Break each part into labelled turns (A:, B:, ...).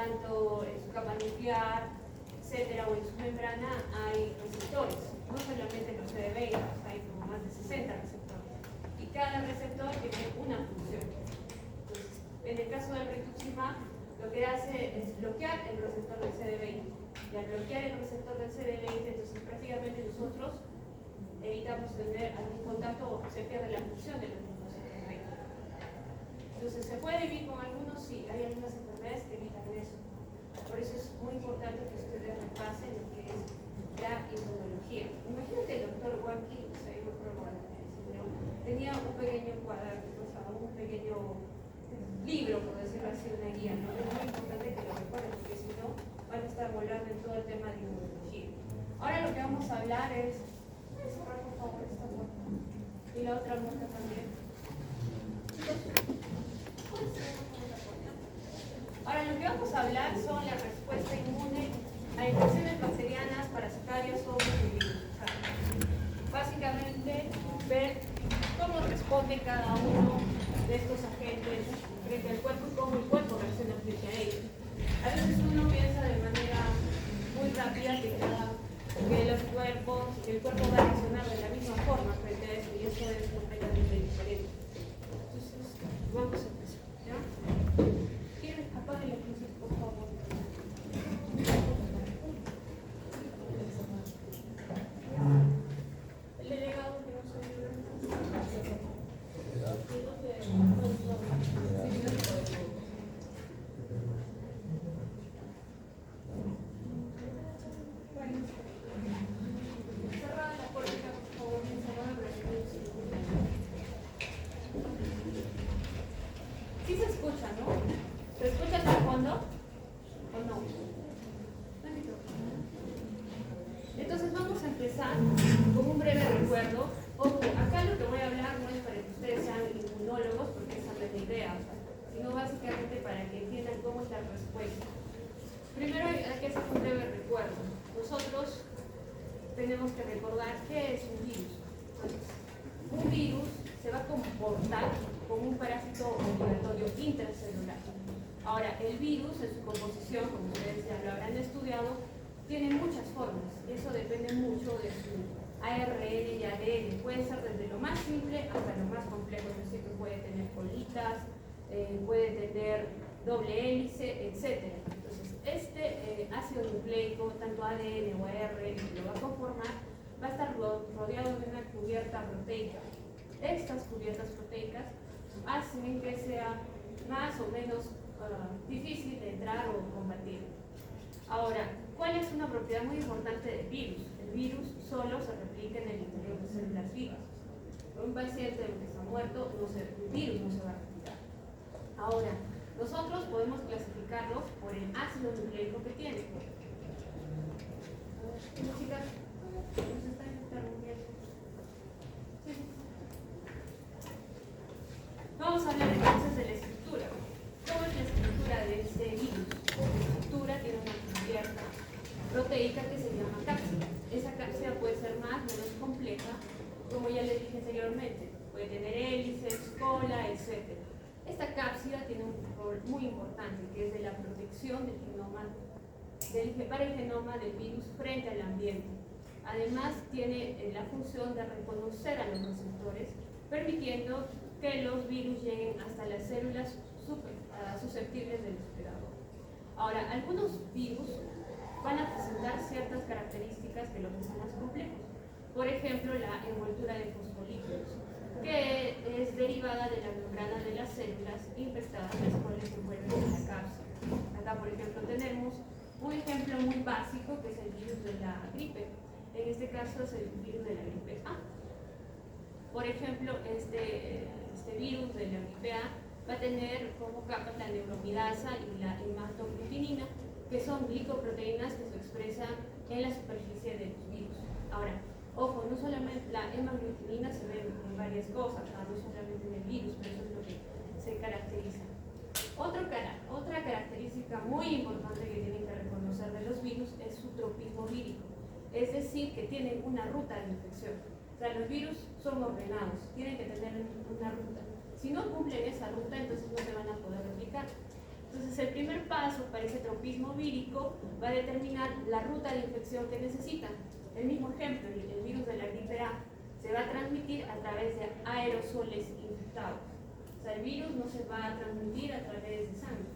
A: tanto en su capa nuclear, etcétera, o en su membrana hay receptores, no solamente los CD20, hay como más de 60 receptores, y cada receptor tiene una función. Entonces, en el caso del rituximab, lo que hace es bloquear el receptor del CD20, y al bloquear el receptor del CD20, entonces prácticamente nosotros evitamos tener algún contacto o se pierde la función de los linfocitos B. Entonces, ¿se puede vivir con algunos? Sí, hay algunas enfermedades que evitan eso. Por eso es muy importante que ustedes repasen lo que es la inmunología. Imagínate el doctor Watkins, tenía un pequeño cuaderno, o sea, un pequeño libro, por decirlo así, una guía, ¿no? Es muy importante que lo recuerden, porque si no, van a estar volando en todo el tema de inmunología. Ahora lo que vamos a hablar es, ¿puedes cerrar por favor esta puerta? Y la otra puerta también. Ahora lo que vamos a hablar son la respuesta inmune a infecciones bacterianas, parasitarias o virus. Básicamente, ver cómo responde cada uno de estos agentes frente al cuerpo y cómo el cuerpo reacciona frente a ellos. A veces uno piensa de manera muy rápida que el cuerpo va a reaccionar de la misma forma frente a eso, y eso es completamente diferente. Entonces, vamos a empezar, ¿ya? ¿Quieren apagar las luces, por favor? El delegado que nos ayuda. Cerrada la puerta, por favor, cerrada la luz. Sí se escucha, ¿no? ¿Se escucha hasta el fondo? ¿O no? Entonces vamos a empezar con un breve recuerdo. Ojo, acá lo que voy a hablar no es para que ustedes sean inmunólogos, porque esa no es la idea, sino básicamente para que entiendan cómo es la respuesta. Primero hay que hacer un breve recuerdo. Nosotros tenemos que recordar qué es un virus. Entonces, un virus se va a comportar como un parásito obligatorio intracelular. Ahora, el virus en su composición, como ustedes ya lo habrán estudiado, tiene muchas formas, y eso depende mucho de su ARN y ADN. Puede ser desde lo más simple hasta lo más complejo, es decir, que puede tener colitas, puede tener doble hélice, etc. Entonces, este ácido nucleico, tanto ADN o ARN que lo va a conformar, va a estar rodeado de una cubierta proteica. Estas cubiertas proteicas hacen que sea más o menos difícil de entrar o combatir. Ahora, ¿cuál es una propiedad muy importante del virus? El virus solo se replica en el interior de células vivas. Un paciente que está muerto, el virus no se va a replicar. Ahora, nosotros podemos clasificarlos por el ácido nucleico que tiene. Chicas, nos están interrumpiendo. Sí. Vamos a hablar entonces de la estructura. ¿Cómo es la estructura de este virus? La estructura tiene una cubierta proteica que se llama cápsida. Esa cápsida puede ser más o menos compleja, como ya les dije anteriormente. Puede tener hélices, cola, etc. Esta cápsida tiene un rol muy importante, que es de la protección del genoma, para el genoma del virus frente al ambiente. Además, tiene la función de reconocer a los receptores, permitiendo que los virus lleguen hasta las células susceptibles del hospedador. Ahora, algunos virus van a presentar ciertas características que los hacen más complejos. Por ejemplo, la envoltura de fosfolípidos, que es derivada de la membrana de las células infestadas, las cuales se envuelven en la cápsula. Acá, por ejemplo, tenemos un ejemplo muy básico, que es el virus de la gripe. En este caso es el virus de la gripe A. Por ejemplo, este virus de la gripe A va a tener como capas la neuromidasa y la hematoglutinina, que son glicoproteínas que se expresan en la superficie de los virus. Ahora, ojo, no solamente la hemaglutinina se ve en varias cosas, no solamente en el virus, pero eso es lo que se caracteriza. Otra característica muy importante que tienen que reconocer de los virus es su tropismo vírico, es decir, que tienen una ruta de infección. O sea, los virus son ordenados, tienen que tener una ruta. Si no cumplen esa ruta, entonces no se van a poder replicar. Entonces, el primer paso para ese tropismo vírico va a determinar la ruta de infección que necesita. El mismo ejemplo, el virus de la gripe A se va a transmitir a través de aerosoles infectados. O sea, el virus no se va a transmitir a través de sangre,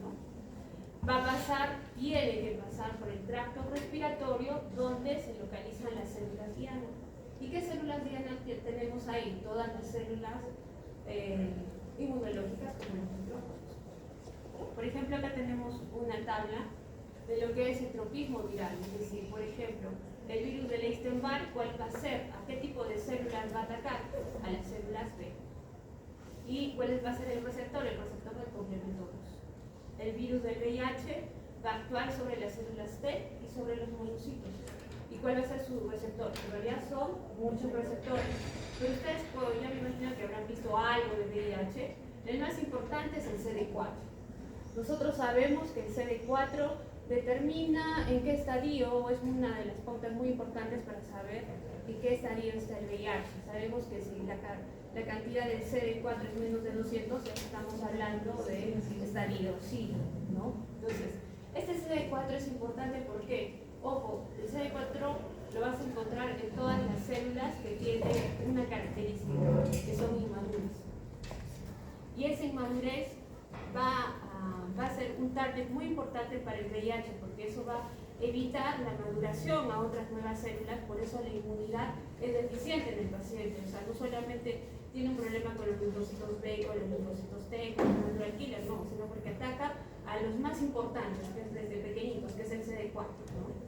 A: ¿no? Va a pasar, tiene que pasar por el tracto respiratorio, donde se localizan las células diana. ¿Y qué células diana tenemos ahí? Todas las células inmunológicas, como los neutrófilos. Por ejemplo, acá tenemos una tabla de lo que es el tropismo viral, es decir, por ejemplo, el virus de Epstein-Barr, ¿cuál va a ser? ¿A qué tipo de células va a atacar? A las células B. ¿Y cuál va a ser el receptor? El receptor del complemento 2. El virus del VIH va a actuar sobre las células T y sobre los monocitos. ¿Y cuál va a ser su receptor? En realidad son muchos receptores. Pero ustedes, pues, ya me imagino que habrán visto algo de VIH. El más importante es el CD4. Nosotros sabemos que el CD4 determina en qué estadio, es una de las pautas muy importantes para saber en qué estadio está el VIH. Sabemos que si la cantidad del CD4 es menos de 200, ya estamos hablando de estadio SIDA, ¿no? Entonces, este CD4 es importante porque, ojo, el CD4 lo vas a encontrar en todas las células que tienen una característica, que son inmaduras. Y esa inmadurez va a ser un target muy importante para el VIH, porque eso va a evitar la maduración a otras nuevas células, por eso la inmunidad es deficiente en el paciente. O sea, no solamente tiene un problema con los linfocitos B, con los linfocitos T, con los neutroquilas, no, sino porque ataca a los más importantes, que es desde pequeñitos, que es el CD4, ¿no?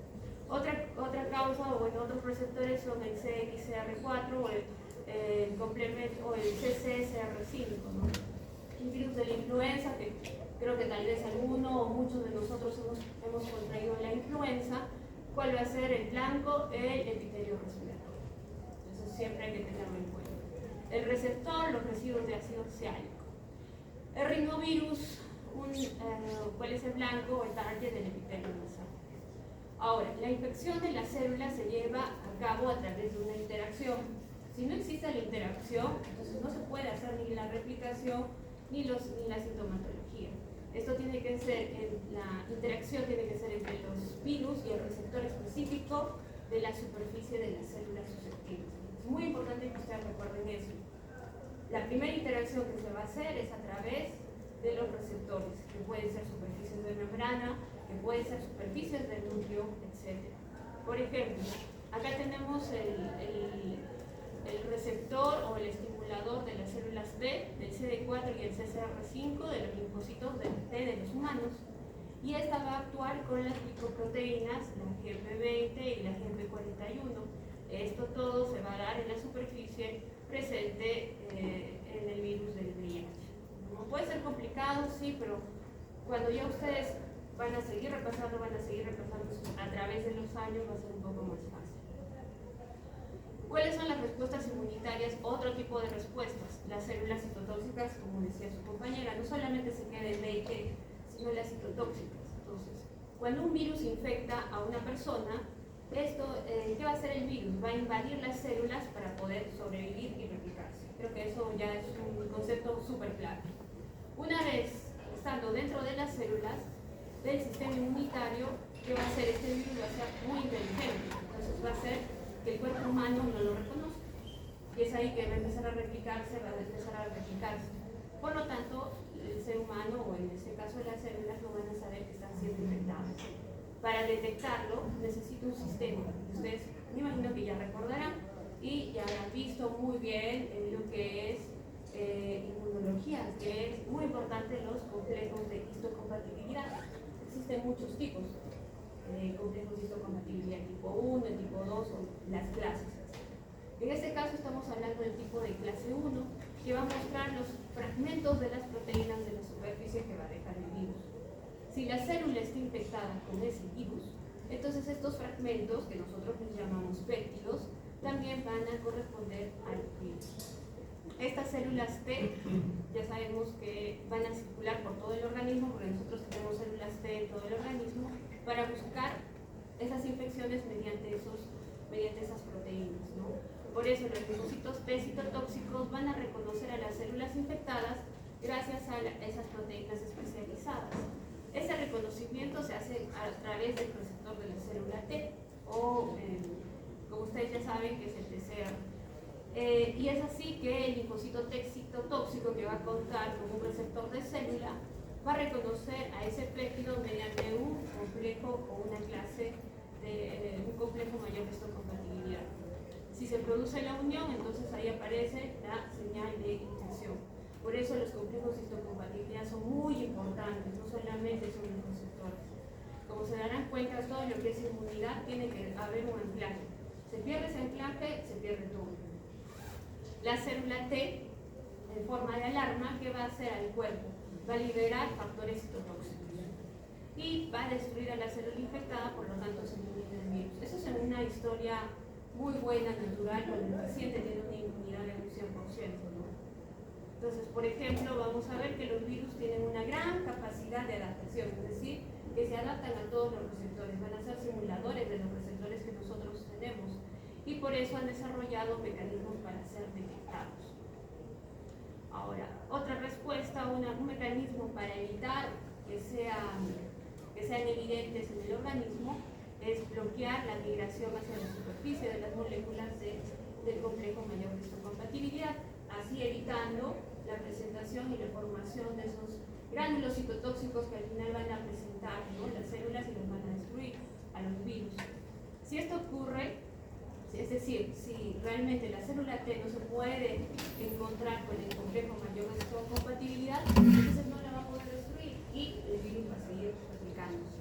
A: Otra causa, o bueno, otros receptores son el CXCR4 o el complemento, o el CCSR5, ¿no? Un virus de la influenza, que creo que tal vez alguno o muchos de nosotros hemos contraído la influenza. ¿Cuál va a ser el blanco? El epitelio respiratorio. Eso siempre hay que tenerlo en cuenta. El receptor, los residuos de ácido oxálico. El rinovirus, ¿cuál es el blanco? El target del epitelio nasal. Ahora, la infección de las células se lleva a cabo a través de una interacción. Si no existe la interacción, entonces no se puede hacer ni la replicación ni la sintomatología. Esto tiene que ser, la interacción tiene que ser entre los virus y el receptor específico de la superficie de las células susceptibles. Es muy importante que ustedes recuerden eso. La primera interacción que se va a hacer es a través de los receptores, que pueden ser superficies de membrana, que pueden ser superficies del núcleo, etc. Por ejemplo, acá tenemos el receptor o el estimulador de las células B, del CD4 y el CCR5, de los linfocitos del T de los humanos, y esta va a actuar con las glicoproteínas, la GP20 y la GP41. Esto todo se va a dar en la superficie presente en el virus del VIH. ¿No? Puede ser complicado, sí, pero cuando ya ustedes van a seguir repasando a través de los años, va a ser un poco más fácil. ¿Cuáles son las respuestas inmunitarias? Otro tipo de respuestas. Las células citotóxicas, como decía su compañera, no solamente se queda en B y T, sino las citotóxicas. Entonces, cuando un virus infecta a una persona, ¿qué va a hacer el virus? Va a invadir las células para poder sobrevivir y replicarse. Creo que eso ya es un concepto súper claro. Una vez estando dentro de las células del sistema inmunitario, ¿qué va a hacer? Este virus va a ser muy inteligente. Entonces va a hacer que el cuerpo humano no lo reconozca. Y es ahí que va a empezar a replicarse, Por lo tanto, el ser humano, o en este caso las células, no van a saber que están siendo infectadas. Para detectarlo, necesita un sistema. Ustedes, me imagino que ya recordarán y ya habrán visto muy bien lo que es inmunología, que es muy importante los complejos de histocompatibilidad. Existen muchos tipos. Complejos de histocompatibilidad tipo 1, tipo 2 o las clases. En este caso estamos hablando del tipo de clase 1, que va a mostrar los fragmentos de las proteínas de la superficie que va a dejar el virus. Si la célula está infectada con ese virus, entonces estos fragmentos, que nosotros les llamamos péptidos, también van a corresponder al virus. Estas células T, ya sabemos que van a circular por todo el organismo, porque nosotros tenemos células T en todo el organismo, para buscar esas infecciones mediante esas proteínas, ¿no? Por eso los linfocitos T citotóxicos van a reconocer a las células infectadas gracias a esas proteínas especializadas. Ese reconocimiento se hace a través del receptor de la célula T, o como ustedes ya saben, que es el TCR. Y es así que el linfocito tóxico, que va a contar con un receptor de célula, va a reconocer a ese péptido mediante un complejo o una clase de un complejo mayor de histocompatibilidad. Si se produce la unión, entonces ahí aparece la señal de infección. Por eso los complejos de histocompatibilidad son muy importantes, no solamente son los receptores. Como se darán cuenta, todo lo que es inmunidad tiene que haber un anclaje. Se pierde ese anclaje, se pierde todo. La célula T, en forma de alarma, ¿qué va a hacer al cuerpo? Va a liberar factores citotóxicos y va a destruir a la célula infectada, por lo tanto se elimina el virus. Eso es una historia muy buena, natural, cuando el paciente tiene una inmunidad de un 100%, ¿no? Entonces, por ejemplo, vamos a ver que los virus tienen una gran capacidad de adaptación, es decir, que se adaptan a todos los receptores, van a ser simuladores de los receptores que nosotros tenemos, y por eso han desarrollado mecanismos para ser detectados. Ahora, otra respuesta, un mecanismo para evitar que sean evidentes en el organismo, es bloquear la migración hacia la superficie de las moléculas del complejo mayor de histocompatibilidad, así evitando la presentación y la formación de esos gránulos citotóxicos que al final van a presentar, ¿no?, las células y los van a destruir a los virus. Si esto ocurre, es decir, si realmente la célula T no se puede encontrar con el complejo mayor de histocompatibilidad, entonces no la va a poder destruir y el virus va a seguir replicándose.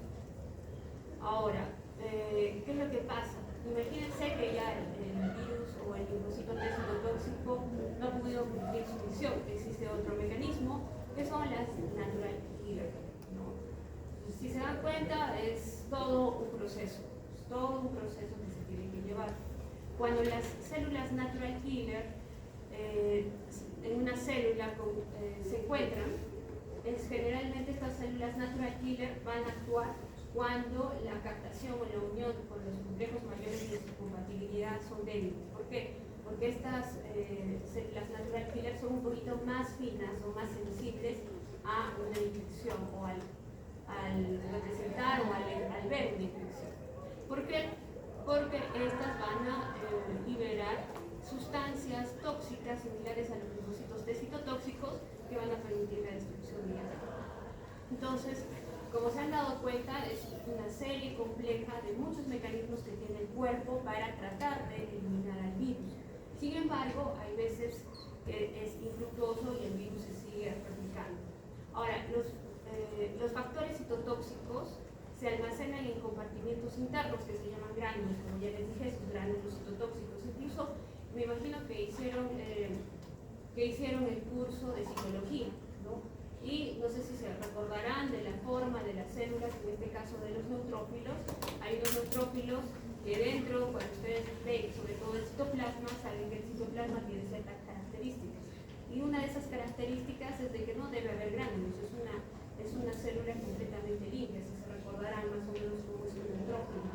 A: Ahora, ¿qué es lo que pasa? Imagínense que ya el virus o el linfocito T citotóxico no ha podido cumplir su misión. Existe otro mecanismo que son las natural killer, ¿no? Si se dan cuenta, es todo un proceso que se tiene que llevar. Cuando las células natural killer en una célula se encuentran, generalmente estas células natural killer van a actuar cuando la captación o la unión con los complejos mayores de histocompatibilidad son débiles. ¿Por qué? Porque estas células natural killer son un poquito más finas o más sensibles a una infección o al representar o al ver una infección. ¿Por qué? Porque estas van a liberar sustancias tóxicas similares a los linfocitos T citotóxicos que van a permitir la destrucción inmediata. Entonces, como se han dado cuenta, es una serie compleja de muchos mecanismos que tiene el cuerpo para tratar de eliminar al virus. Sin embargo, hay veces que es infructuoso y el virus se sigue replicando. Ahora, los factores citotóxicos se almacenan en compartimientos internos que se llaman gránulos, como ya les dije, esos gránulos citotóxicos. Incluso me imagino que hicieron el curso de citología, ¿no? Y no sé si se recordarán de la forma de las células, en este caso de los neutrófilos. Hay unos neutrófilos que dentro, cuando ustedes ven sobre todo el citoplasma, saben que el citoplasma tiene ciertas características. Y una de esas características es de que no debe haber gránulos, es una célula completamente limpia, si se recordarán más o menos cómo es un neutrófilo.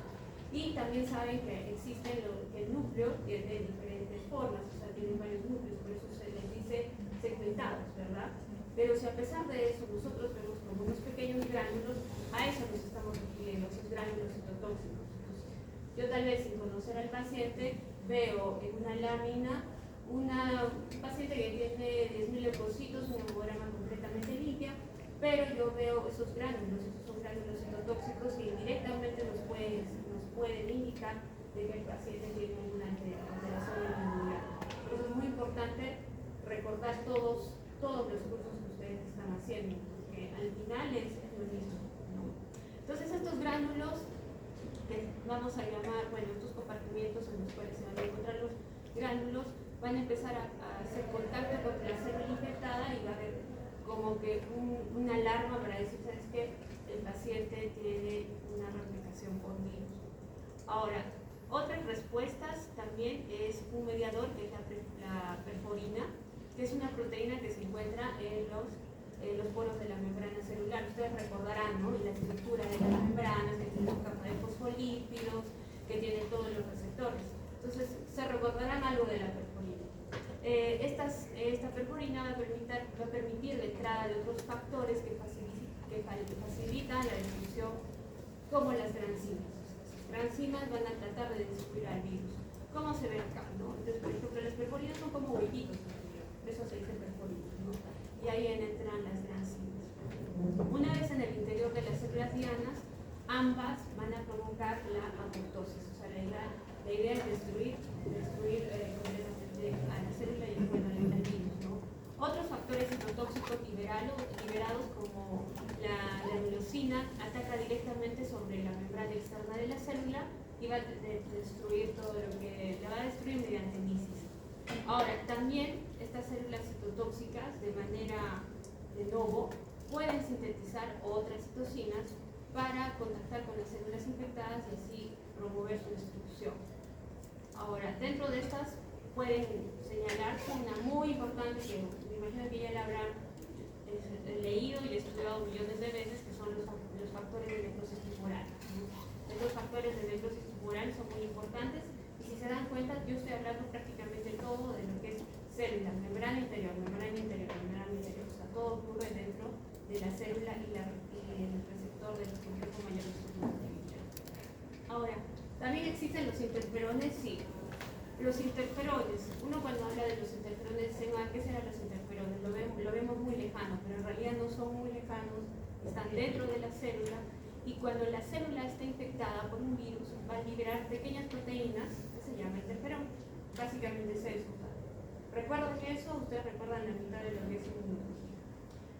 A: Y también saben que existe el núcleo de diferentes formas, o sea, tienen varios núcleos, por eso se les dice segmentados, ¿verdad? Pero si a pesar de eso nosotros vemos como unos pequeños gránulos, a eso nos estamos refiriendo, esos gránulos citotóxicos. Entonces, yo tal vez sin conocer al paciente veo en una lámina un paciente que tiene 10.000 leucocitos, una hemograma completamente limpia, pero yo veo esos gránulos, esos son gránulos citotóxicos que indirectamente nos pueden indicar de que el paciente tiene una alteración en la inmunidad. Por eso es muy importante recordar todos los cursos que ustedes están haciendo, porque al final es lo mismo, ¿no? Entonces estos gránulos, que vamos a llamar, bueno, estos compartimientos en los cuales se van a encontrar los gránulos, van a empezar a hacer contacto con la célula infectada y va a haber como que una alarma para decir, ¿sabes qué? El paciente tiene una replicación por virus. Ahora, otras respuestas también es un mediador que es la perforina, que es una proteína que se encuentra en los poros de la membrana celular. Ustedes recordarán, ¿no?, en la estructura de las membranas, que tiene una capa de fosfolípidos, que tiene todos los receptores. Entonces, se recordarán algo de la perforina. Esta perforina va a permitir de que ayuda de otros factores que facilitan la destrucción, como las transinas. Las transinas van a tratar de destruir al virus. ¿Cómo se ve acá? ¿No? Entonces, por ejemplo, los perforinos son como huequitos, por eso se dice perforinos, ¿no? Y ahí entran las transinas. Una vez en el interior de las células dianas, ambas van a provocar la apoptosis. O sea, la idea es destruir completamente a la célula y al virus, ¿no? Otros factores citotóxicos liberados como la mirosina ataca directamente sobre la membrana externa de la célula y va a destruir todo lo que la va a destruir mediante lisis. Ahora, también estas células citotóxicas de manera de novo pueden sintetizar otras citocinas para contactar con las células infectadas y así promover su destrucción. Ahora, dentro de estas pueden señalarse una muy importante que me imagino que ya la habrán leído y estudiado millones de veces, que son los factores de necrosis tumoral. Estos factores de necrosis tumoral son muy importantes y si se dan cuenta, yo estoy hablando prácticamente todo de lo que es célula, membrana interior, membrana interior, membrana interior. O sea, todo ocurre dentro de la célula y el receptor del complejo mayor. Ahora, también existen los interferones, sí. Los interferones, uno cuando habla de los interferones dice, ¿qué serán los interferones? Lo vemos muy lejano, pero en realidad no son muy lejanos, están dentro de la célula y cuando la célula está infectada por un virus va a liberar pequeñas proteínas que se llama interferón. Básicamente es eso. ¿Recuerdan eso? Ustedes recuerdan la mitad de lo que es inmunología.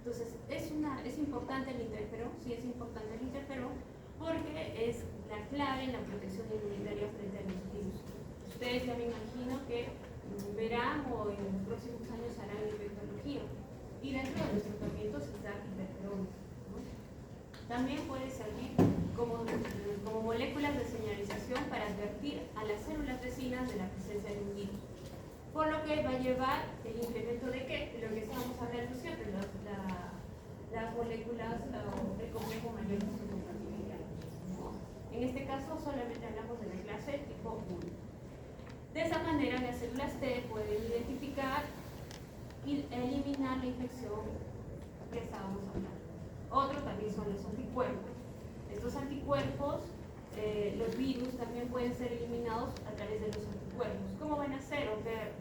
A: Entonces, es importante el interferón, sí es importante el interferón, porque es la clave en la protección inmunitaria frente a los virus. Ustedes ya me imagino que verán o en los próximos años harán infectología y dentro de los tratamientos está interferón, ¿no? También puede servir como moléculas de señalización para advertir a las células vecinas de la presencia de un virus. Por lo que va a llevar el incremento de ¿qué? De lo que estábamos hablando siempre, las moléculas o el complejo mayor de compatibilidad. En este caso solamente hablamos de la clase tipo 1. De esa manera las células T pueden identificar y eliminar la infección que estábamos hablando. Otro también son los anticuerpos. Estos anticuerpos, los virus también pueden ser eliminados a través de los anticuerpos. ¿Cómo van a ser?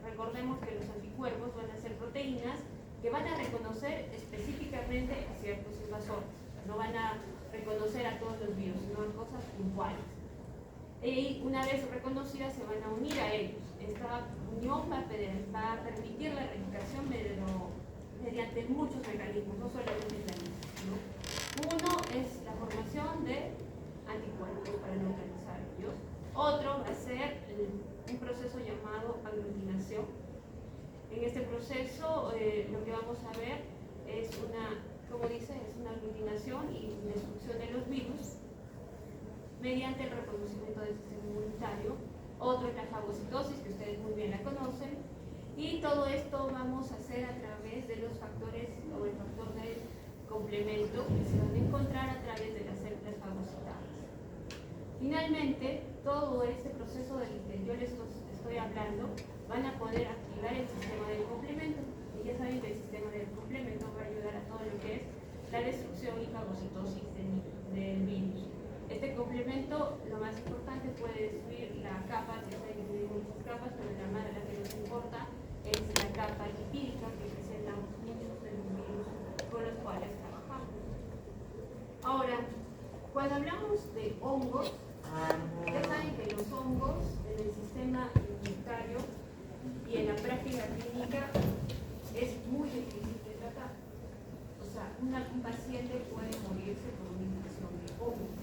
A: Recordemos que los anticuerpos van a ser proteínas que van a reconocer específicamente a ciertos invasores. No van a reconocer a todos los virus, sino a cosas puntuales. Y una vez reconocidas se van a unir a ellos. Esta unión va a permitir la erradicación mediante muchos mecanismos, no solamente mecanismos, ¿no? Uno es la formación de anticuerpos para neutralizar ellos. Otro va a ser un proceso llamado aglutinación. En este proceso lo que vamos a ver es como dice, es una aglutinación y destrucción de los virus mediante el reconocimiento del sistema inmunitario. Otro es la fagocitosis, que ustedes muy bien la conocen. Y todo esto vamos a hacer a través de los factores o el factor de complemento que se van a encontrar a través de las células fagocitadas. Finalmente, todo este proceso del que yo les estoy hablando van a poder activar el sistema del complemento. Y ya saben que el sistema del complemento va a ayudar a todo lo que es la destrucción y fagocitosis del virus. Este complemento, lo más importante, puede destruir la capa, que se divide en muchas capas, pero la que nos importa es la capa lipídica que presenta muchos de los virus con los cuales trabajamos. Ahora, cuando hablamos de hongos, ya saben que los hongos en el sistema inmunitario y en la práctica clínica es muy difícil de tratar. O sea, un paciente puede morirse por una infección de hongos.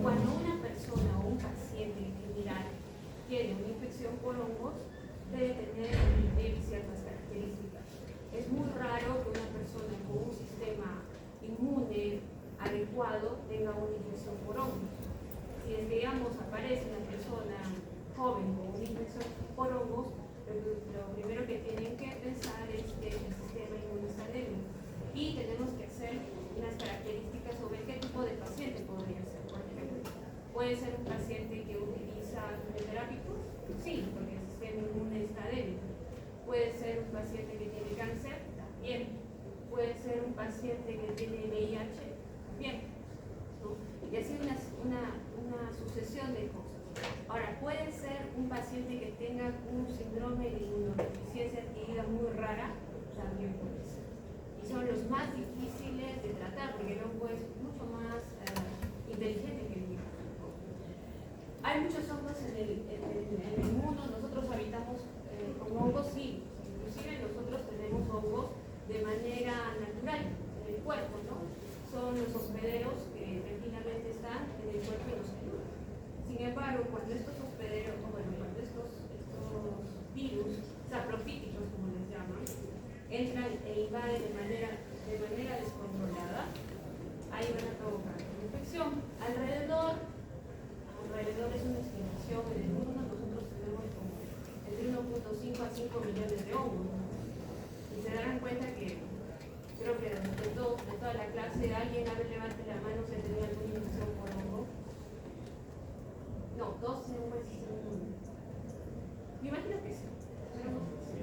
A: Cuando una persona o un paciente en general tiene una infección por hongos, debe tener ciertas características. Es muy raro que una persona con un sistema inmune adecuado tenga una infección por hongos. Si digamos aparece una persona joven con una infección por hongos, lo primero que tienen que pensar es que el sistema inmune está débil y tenemos que hacer unas características sobre qué tipo de paciente podría ser. Por ejemplo, puede ser un paciente que utiliza quimioterápicos, sí, porque el sistema inmune está débil. Puede ser un paciente que tiene cáncer, también. Puede ser un un paciente que tiene VIH, bien, ¿no? Y así una sucesión de cosas. Ahora, puede ser un paciente que tenga un síndrome de inmunodeficiencia adquirida muy rara, también puede ser. Y son los más difíciles de tratar, porque el hongo es mucho más inteligente que el virus. Hay muchos hongos en el mundo, nosotros habitamos con hongos, sí, inclusive nosotros tenemos hongos de manera natural en el cuerpo, ¿no? Son los hospederos que tranquilamente están en el cuerpo y nos ayudan. Sin embargo, cuando estos hospederos, cuando estos virus, saprofíticos como les llaman, entran e invaden de manera descontrolada, ahí van a provocar una infección. Alrededor es una estimación en el mundo, nosotros tenemos como entre 1.5 a 5 millones de hongos, ¿no? Y se darán cuenta que creo que de toda la clase alguien levante la mano si ha tenido alguna infección por hongo. No, 12 no existen en el mundo. Me imagino que sí, pero no sé si.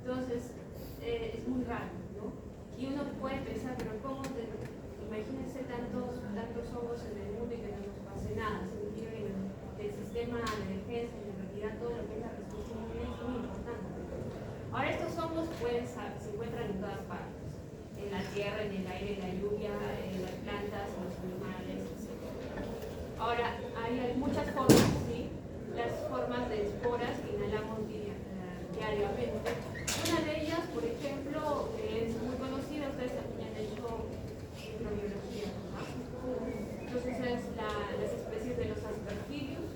A: Entonces, es muy raro, ¿no? Y uno puede pensar, pero ¿cómo imagínense tantos hongos en el mundo y que no nos pase nada? Significa que el sistema de emergencia, de realidad, todo lo que es la respuesta inmune es muy importante. Ahora, estos hongos se encuentran en todas partes, en la tierra, en el aire, en la lluvia, en las plantas, en los animales, etc. Ahora, hay muchas formas, ¿sí? Las formas de esporas que inhalamos diariamente. Una de ellas, por ejemplo, es muy conocida, ustedes también han hecho microbiología, ¿no? Entonces es las especies de los aspergillos,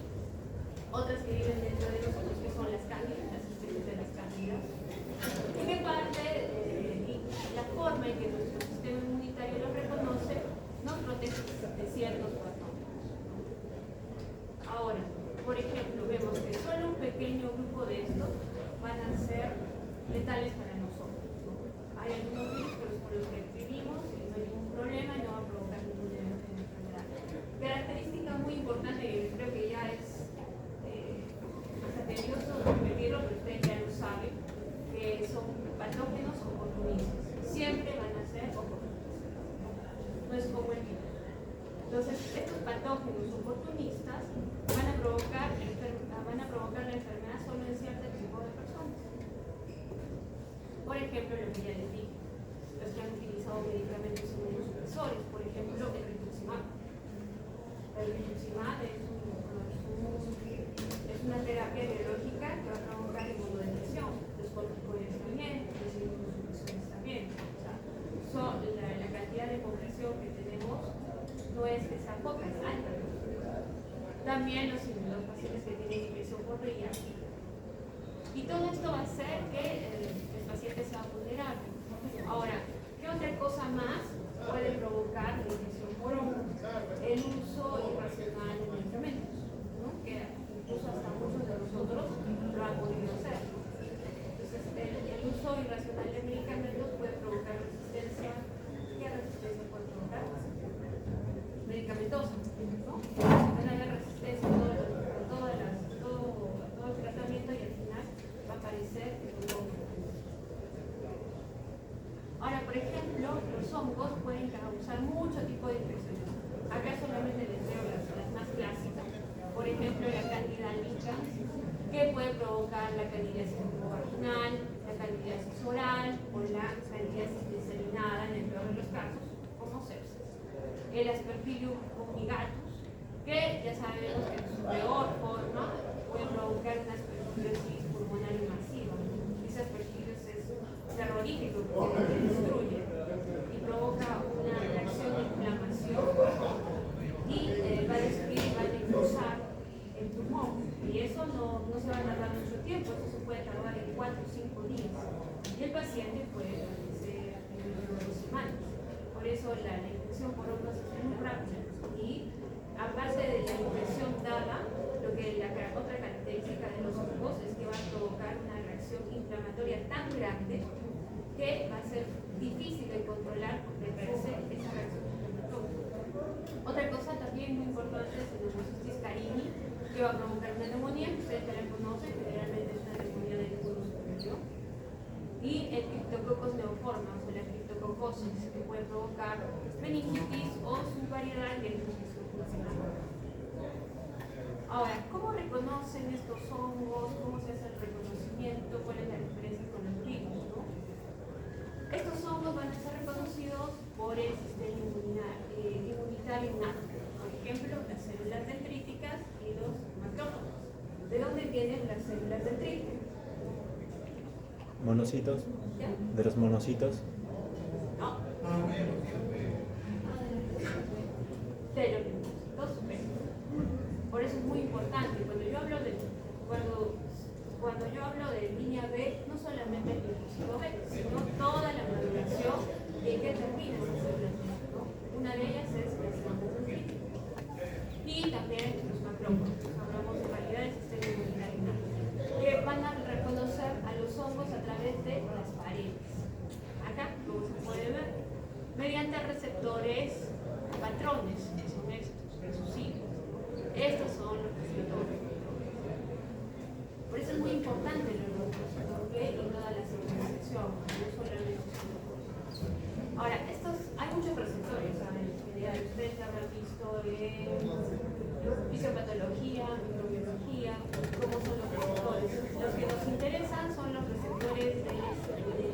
A: otras que viven dentro de nosotros que son las cándidas, las especies de las cándidas. Y que parte la forma en que nuestro sistema inmunitario los reconoce nos protege de ciertos patógenos. Ahora, por ejemplo, vemos que solo un pequeño grupo de estos van a ser letales para nosotros, ¿no? Hay algunos virus con los que vivimos y no hay ningún problema y no va a provocar ninguna enfermedad. Característica muy importante que creo que ya es hasta tedioso repetirlo, pero ustedes ya lo saben, que son patógenos oportunistas. Siempre van a ser oportunistas, no es como el virus. Entonces, estos patógenos oportunistas van a provocar la enfermedad solo en cierto tipo de personas. Por ejemplo, lo que ya les dije, los que han utilizado medicamentos inmunosupresores, por ejemplo, el rituximab. El rituximab es una terapia biológica que va a provocar inmunodepresión, los corticoides también, los inmunosupresores también. O sea, la cantidad de población que tenemos no es que sea poca, es alta. También los pacientes que tienen infección por VIH. Y todo esto va a hacer que el paciente sea vulnerable. Ahora, ¿qué otra cosa más puede provocar la infección por hongo? El uso irracional de medicamentos, ¿no? Que incluso hasta muchos de nosotros lo han podido hacer. Entonces, el uso irracional de medicamentos puede provocar resistencia. ¿Qué resistencia puede provocar? Medicamentosa, ¿no? Van a haber resistencia a todo el tratamiento y al final va a aparecer el hongo. Ahora, por ejemplo, los hongos pueden causar mucho tipo de infecciones. Acá solamente les veo las más clásicas. Por ejemplo, la candida albicans, que puede provocar la candidiasis vaginal, la candidiasis oral o la candidiasis diseminada, en el peor de los casos, como sepsis. El Aspergillus fumigatus, que ya sabemos que en su peor forma puede provocar una aspergillosis pulmonar masiva. Ese Aspergillus es terrorífico porque te destruye y provoca una reacción de inflamación y va a destruir y va a necrosar el pulmón. Y eso no se va a tardar mucho tiempo, eso se puede tardar en 4 o 5 días. Y el paciente puede fallecer en 2 semanas. Por eso la infección por hongos es muy rápida. Y aparte de la infección dada, la otra característica de los hongos es que va a provocar una reacción inflamatoria tan grande que va a ser difícil de controlar de per se esa reacción inflamatoria. Otra cosa también muy importante es el Pneumocystis carini, que va a provocar una neumonía, que ustedes ya la conocen, generalmente es una neumonía del músculo superior. Y el Cryptococcus neoforma, o sea, la Cryptococcus fibrosis que puede provocar meningitis o su variedad de infección pulmonar. Ahora, ¿cómo reconocen estos hongos? ¿Cómo se hace el reconocimiento? ¿Cuál es la diferencia con los virus? ¿No? Estos hongos van a ser reconocidos por el sistema inmunitario innato. Por ejemplo, las células dendríticas y los macrófagos. ¿De dónde vienen las células dendríticas?
B: Monocitos.
A: ¿Ya?
B: De los monocitos.
A: No. De los linfocitos B. Por eso es muy importante. Cuando yo hablo de línea B, no solamente el linfocito B, sino toda la maduración en que termina esa célula, ¿no? Una de ellas es la célula dendrítica. Y también los macrófagos. Hablamos de variedades del sistema inmunitario innato, que van a reconocer a los hongos a través de las paredes. Acá, como se puede ver, mediante receptores patrones, que son estos signos. Estos son los receptores. Por eso es muy importante el linfocito B y toda la señalización, no solamente son los hongos. Ahora, hay muchos receptores, ¿saben? Ustedes ya habrán visto en fisiopatología, microbiología, cómo son los receptores. Los que nos interesan son los receptores de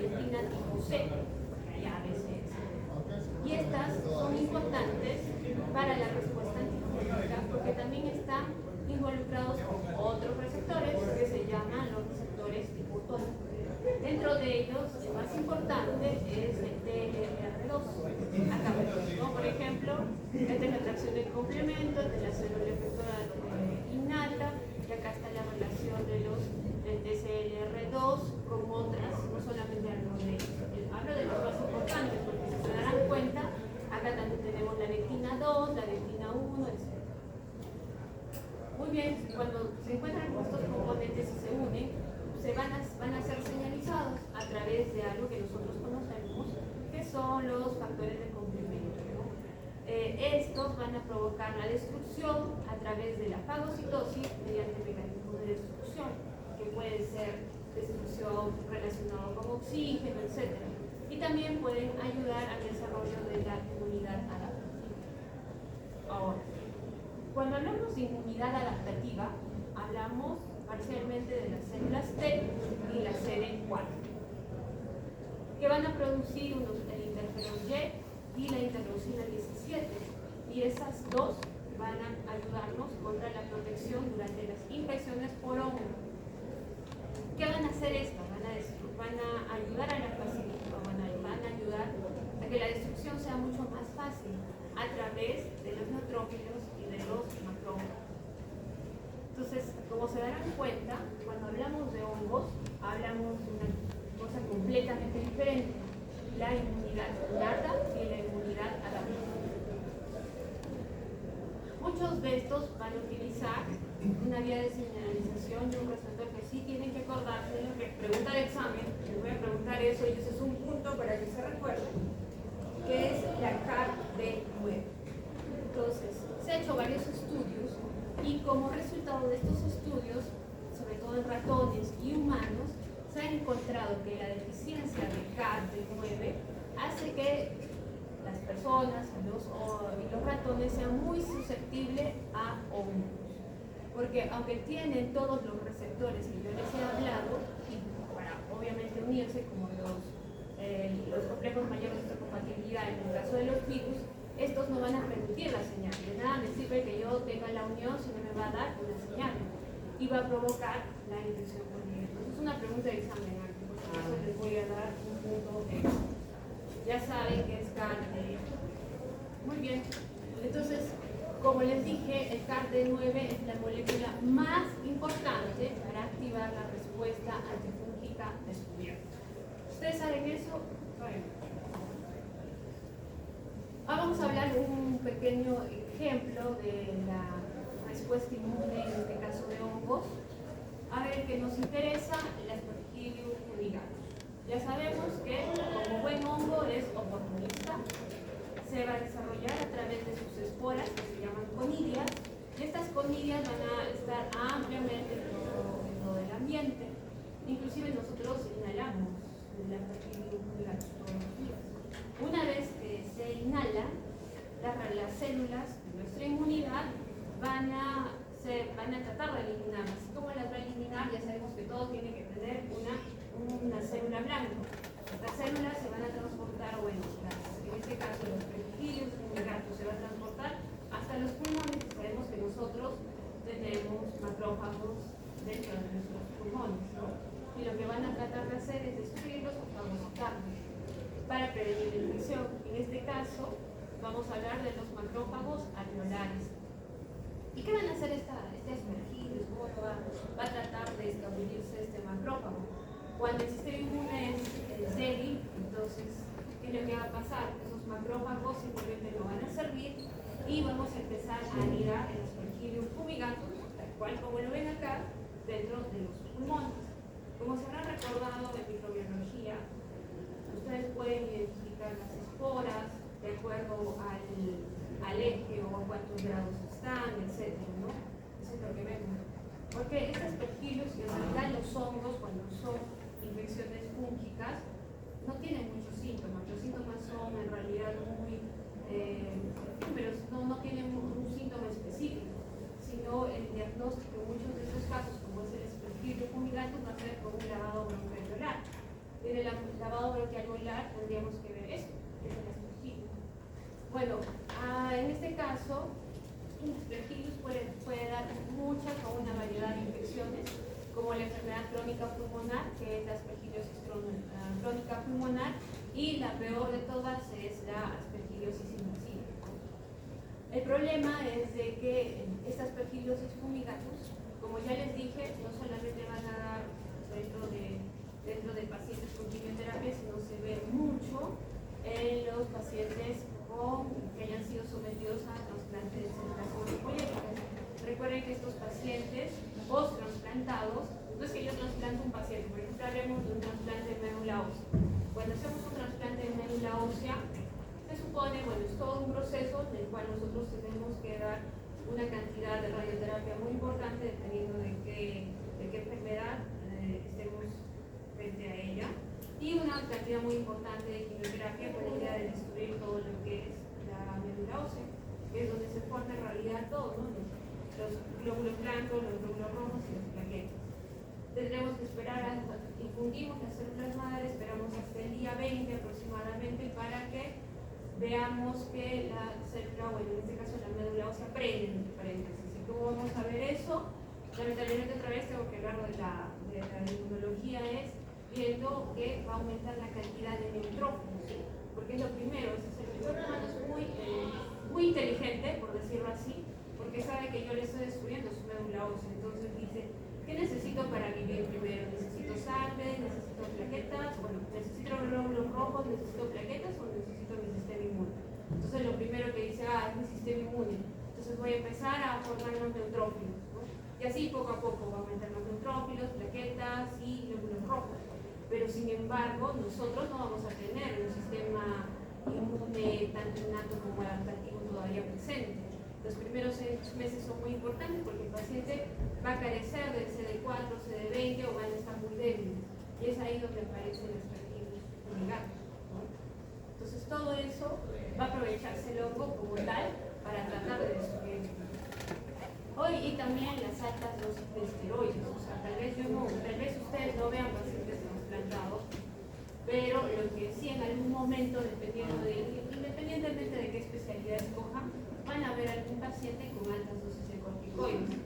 A: leptina tipo C, porque hay A, B, C, etc. Y estas son importantes para la respuesta antibiótica porque también están involucrados con otros receptores que se llaman los receptores tipo TOF. Dentro de ellos, el más importante es el TLR2. Acá vemos, ¿no? Por ejemplo, esta es la atracción del complemento, de la célula efectora innata, y acá está la relación del TCLR2 con otras, no solamente hablo de los más importantes, porque si se darán cuenta, acá también tenemos la lectina 2, la lectina 1, etc. Muy bien, cuando se encuentran estos componentes y se unen, van a ser señalizados a través de algo que nosotros conocemos, que son los factores de complemento, ¿no? Estos van a provocar la destrucción a través de la fagocitosis mediante mecanismos de destrucción, que pueden ser destrucción relacionada con oxígeno, etc. Y también pueden ayudar al desarrollo de la inmunidad adaptativa. Ahora, cuando hablamos de inmunidad adaptativa, hablamos parcialmente de las células T y la CD4, que van a producir el interferón Y y la interleucina 17, y esas dos van a ayudarnos contra la protección durante las infecciones por hongo. ¿Qué van a hacer estas? Van a ayudar a la facilitación, van a ayudar a que la destrucción sea mucho más fácil a través de los neutrófilos y de los macrófagos. Entonces, como se darán cuenta, cuando hablamos de hongos, hablamos de una cosa completamente diferente: la inmunidad innata y la inmunidad adaptativa. Muchos de estos van a utilizar una vía de señalización y un receptor que sí tienen que acordarse de lo que pregunta el examen. Les voy a preguntar eso y ese es un punto para que se recuerden, que es la CAR-D9. Entonces, se han hecho varios estudios y como resultado de estos estudios, sobre todo en ratones y humanos, se ha encontrado que la deficiencia de CAR-D9 hace que las personas y los ratones sean muy susceptibles a hongos. Porque aunque tienen todos los receptores que yo les he hablado, y para obviamente unirse como los complejos mayores de compatibilidad en el caso de los virus, estos no van a remitir la señal. De nada me sirve que yo tenga la unión si no me va a dar una señal y va a provocar la infección por virus. Entonces es una pregunta de examen, por eso les voy a dar un punto extra. Ya saben que es CAR-D. Muy bien. Entonces, como les dije, el CAR-D9 es la molécula más importante para activar la respuesta antifúngica descubierta. ¿Ustedes saben eso? Bueno. Vamos a hablar de un pequeño ejemplo de la respuesta inmune, en este caso de hongos. A ver, que nos interesa el Aspergillus fumigatus. Ya sabemos que como buen hongo es oportunista, se va a desarrollar a través de sus esporas que se llaman conidias, y estas conidias van a estar ampliamente en todo el ambiente. Inclusive nosotros inhalamos el Aspergillus fumigatus todos los días. Una células de nuestra inmunidad van a tratar de eliminarlas. Así como las va a eliminar, ya sabemos que todo tiene que tener una célula blanca. Estas células se van a transportar, bueno, en este caso los perfiles fumigatos se van a transportar hasta los pulmones, y sabemos que nosotros tenemos macrófagos dentro de nuestros pulmones, ¿no? Y lo que van a tratar de hacer es destruirlos o fagocitarlos para prevenir la infección. En este caso, vamos a hablar de los macrófagos alveolares. ¿Y qué van a hacer este aspergillus? ¿Cómo va a tratar de escabullirse este macrófago? Cuando el sistema inmune es débil, entonces, ¿qué es lo que va a pasar? Esos macrófagos simplemente no van a servir y vamos a empezar a anidar el aspergillus fumigatus, tal cual como lo ven acá, dentro de los pulmones. Como se habrán recordado en microbiología, ustedes pueden identificar las esporas de acuerdo al eje o a cuántos grados están, etc., ¿no? Eso es lo que vemos. Porque estos aspergillus, y en realidad los hongos, cuando son infecciones fúngicas, no tienen muchos síntomas. Los síntomas son en realidad muy pero no tienen un síntoma específico, sino el diagnóstico en muchos de estos casos, como es el aspergillus fumigatus, va a ser con un lavado bronquialveolar. En el lavado bronquialveolar tendríamos que ver esto, que es el aspergillus. Bueno, en este caso, el aspergillus puede dar muchas o una variedad de infecciones, como la enfermedad crónica pulmonar, que es la aspergillosis crónica pulmonar, y la peor de todas es la aspergillosis invasiva. El problema es de que esta aspergillosis fumigatus, como ya les dije, no solamente van a dar dentro de pacientes con quimioterapia, sino se ve mucho en los pacientes que hayan sido sometidos a trasplante de células hematopoyéticas. Recuerden que estos pacientes post-transplantados, no es que yo trasplante un paciente, por ejemplo, hablemos de un trasplante de médula ósea. Cuando hacemos un trasplante de médula ósea, se supone, bueno, es todo un proceso en el cual nosotros tenemos que dar una cantidad de radioterapia muy importante dependiendo de qué enfermedad estemos frente a ella, y una cantidad muy importante de quimioterapia con la idea de destruir todo lo que es la médula ósea, que es donde se forma en realidad todo, ¿no? Los glóbulos blancos, los glóbulos rojos y las plaquetas. Tendremos que esperar infundimos las células madre, esperamos hasta el día 20 aproximadamente para que veamos que la célula, bueno, en este caso la médula ósea, prende, entre paréntesis. ¿Y cómo vamos a ver eso? Lamentablemente otra vez tengo que hablar de la inmunología, es viendo que va a aumentar la cantidad de neutrófilos, ¿sí? Porque es lo primero, el ser humano es muy inteligente, por decirlo así, porque sabe que yo le estoy destruyendo su médula ósea. Entonces dice, ¿qué necesito para vivir primero? ¿Necesito sangre? ¿Necesito plaquetas? Bueno, ¿necesito glóbulos rojos? ¿Necesito plaquetas? ¿O necesito mi sistema inmune? Entonces lo primero que dice, es mi sistema inmune. Entonces voy a empezar a formar los neutrófilos, ¿no? Y así poco a poco va a aumentar los neutrófilos, plaquetas y glóbulos rojos. Pero sin embargo, nosotros no vamos a tener un sistema inmune tanto innato como adaptativo todavía presente. Los primeros 6 meses son muy importantes porque el paciente va a carecer del CD4, CD20 o van a estar muy débiles. Y es ahí donde aparecen los aspergillus fumigatus, ¿no? Entonces todo eso va a aprovecharse el hongo como tal para tratar de destruir. Hoy y también las altas dosis de esteroides. O sea, tal vez ustedes no vean pacientes trasplantados, pero lo que sí en algún momento, independientemente de qué especialidad escojan, van a ver algún paciente con altas dosis de corticoides.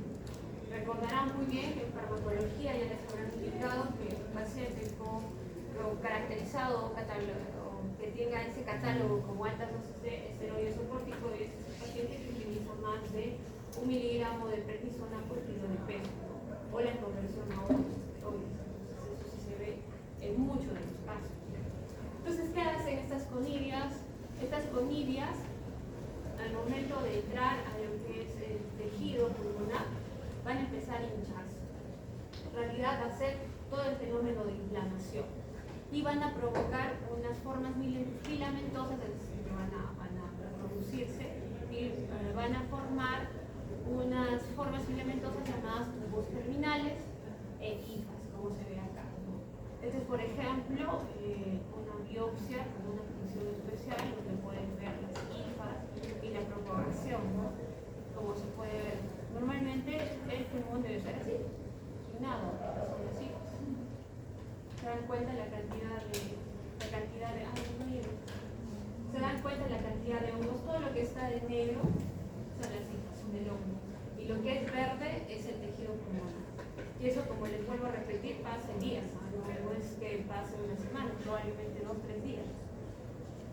A: Recordarán muy bien que en farmacología ya les habrán indicado que un paciente caracterizado o que tenga ese catálogo como altas dosis de esteroides o corticoides es un paciente que utiliza más de 1 miligramo de prednisona por kilo de peso, ¿no? O la conversión a otros esteroides. Entonces eso sí se ve en muchos de los casos. Entonces, ¿qué hacen estas conidias? Estas conidias, al momento de entrar a lo que es el tejido pulmonar, van a empezar a hincharse. En realidad va a ser todo el fenómeno de inflamación y van a provocar unas formas filamentosas, es decir, que van a producirse y van a formar unas formas filamentosas llamadas tubos terminales e hifas, como se ve acá, ¿no? Este es, por ejemplo, una biopsia con una función especial donde pueden ver las hifas células y la propagación, ¿no? Como se puede ver. Normalmente el pulmón debe ser así, sin nada, son así. Se dan cuenta la cantidad de se dan cuenta la cantidad de hongos. Todo lo que está de negro son las hijas del hongo. Y lo que es verde es el tejido pulmonar. Y eso, como les vuelvo a repetir, pasa en días, ¿no? No es que pase una semana, probablemente 2 o 3 días.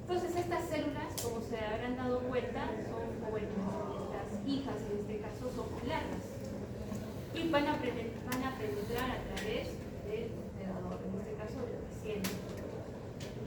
A: Entonces estas células, como se habrán dado cuenta, son, estas hijas en este caso son largas y van a penetrar a través del hospedador, en este caso del paciente.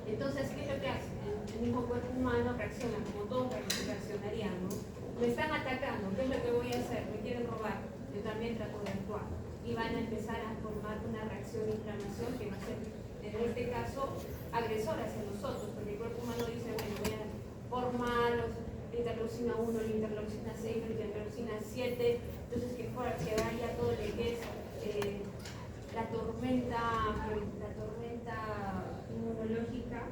A: Entonces, ¿qué es lo que hace? El mismo cuerpo humano reacciona como todos reaccionarían, ¿no? Me están atacando, ¿qué es lo que voy a hacer? Me quieren robar, yo también trato de actuar. Y van a empezar a formar una reacción de inflamación que va a ser, en este caso, agresora hacia nosotros, porque el cuerpo humano dice, bueno, voy a formar la interleucina 1, la interleucina 6, la interleucina 7, entonces que vaya todo lo que es la tormenta inmunológica,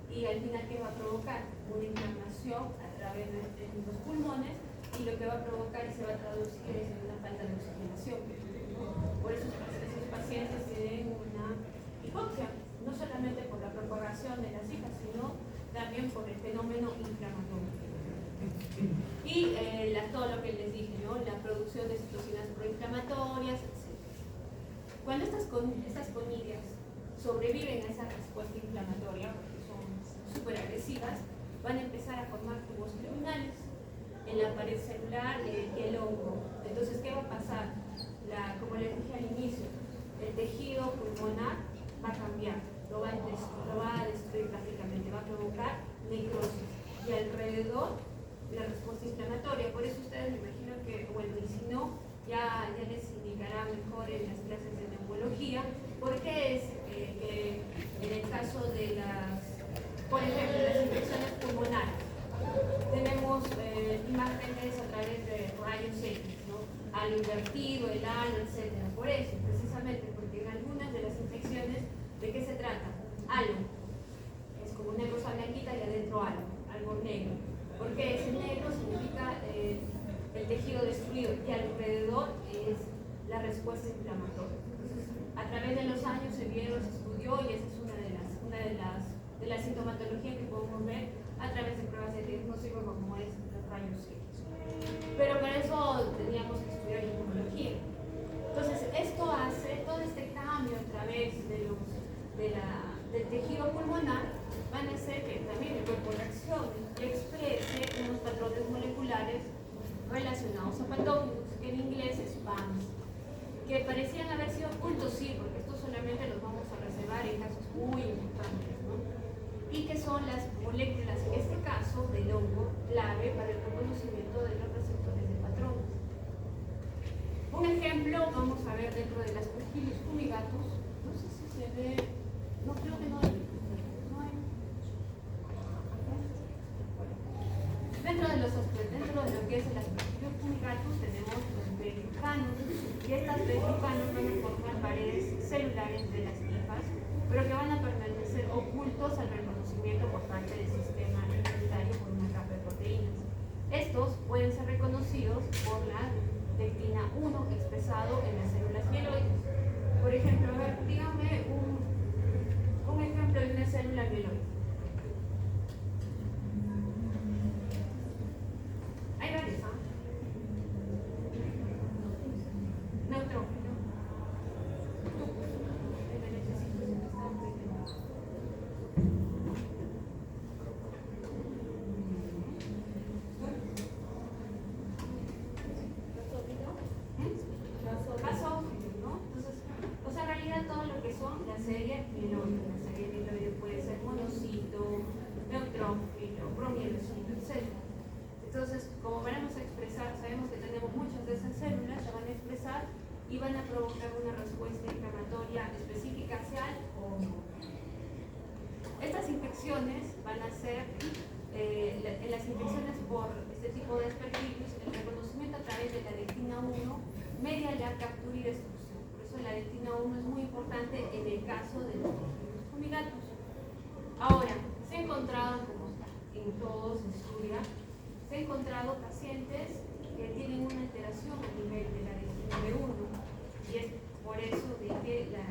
A: y al final ¿qué va a provocar? Una inflamación a través de los pulmones, y lo que va a provocar y se va a traducir es en una falta de oxigenación. Por eso esos pacientes tienen una hipoxia, no solamente por la propagación de las hijas, sino también por el fenómeno inflamatorio. Y todo lo que les dije, ¿no? La producción de citocinas proinflamatorias, etc. Cuando estas conidias sobreviven a esa respuesta inflamatoria, porque son súper agresivas, van a empezar a formar tubos terminales en la pared celular y el hongo. Entonces, ¿qué va a pasar? Como les dije al inicio, el tejido pulmonar va a cambiar, lo va a destruir prácticamente, va a provocar necrosis y alrededor la respuesta inflamatoria. Por eso ustedes me imagino que, bueno, y si no, ya les indicará mejor en las clases de neumología, porque es que en el caso de por ejemplo, las infecciones pulmonares, tenemos imágenes a través de rayos X, ¿no? Halo invertido, el halo, etc. Por eso, precisamente, porque en algunas de las infecciones, ¿de qué se trata? Halo. Es como una cosa blanquita y adentro algo negro. Porque ese negro significa el tejido destruido y alrededor es la respuesta inflamatoria. Entonces, a través de los años se estudió, y esa es una de las sintomatologías que podemos ver a través de pruebas de diagnóstico, como es los rayos X. Pero para eso teníamos que estudiar inmunología. Entonces, esto hace todo este cambio a través del tejido pulmonar, van a hacer que también el cuerpo reaccione y exprese unos patrones moleculares relacionados a patógenos, que en inglés es PAMs, que parecían haber sido ocultos, sí, porque estos solamente los vamos a reservar en casos muy importantes, ¿no? Y que son las moléculas, en este caso del hongo, clave para el reconocimiento de los receptores de patrones. Un ejemplo, vamos a ver dentro de las Aspergillus fumigatus, no sé si se ve, no creo que no hay. Dentro de lo que es el Aspergillus fumigatus tenemos los vesicanos, y estas vesicanos van a formar paredes celulares de las hifas, pero que van a permanecer ocultos al reconocimiento por parte del sistema inmunitario por una capa de proteínas. Estos pueden ser reconocidos por la lectina 1 expresado en las células mieloides. Por ejemplo, a ver, díganme un ejemplo de una célula mieloide. Hay varios, ¿ah? Neutrófilo. Entonces, como vamos a expresar, sabemos que tenemos muchas de esas células, se van a expresar y van a provocar una respuesta inflamatoria específica hacia el hongo. Estas infecciones van a ser, en las infecciones por este tipo de Aspergillus, el reconocimiento a través de la lectina 1 media la captura y destrucción. Por eso la lectina 1 es muy importante en el caso de los fumigatus. Ahora, se ha encontrado, como en todos se estudia, se han encontrado pacientes que tienen una alteración a nivel de la retina B1 y es por eso de que la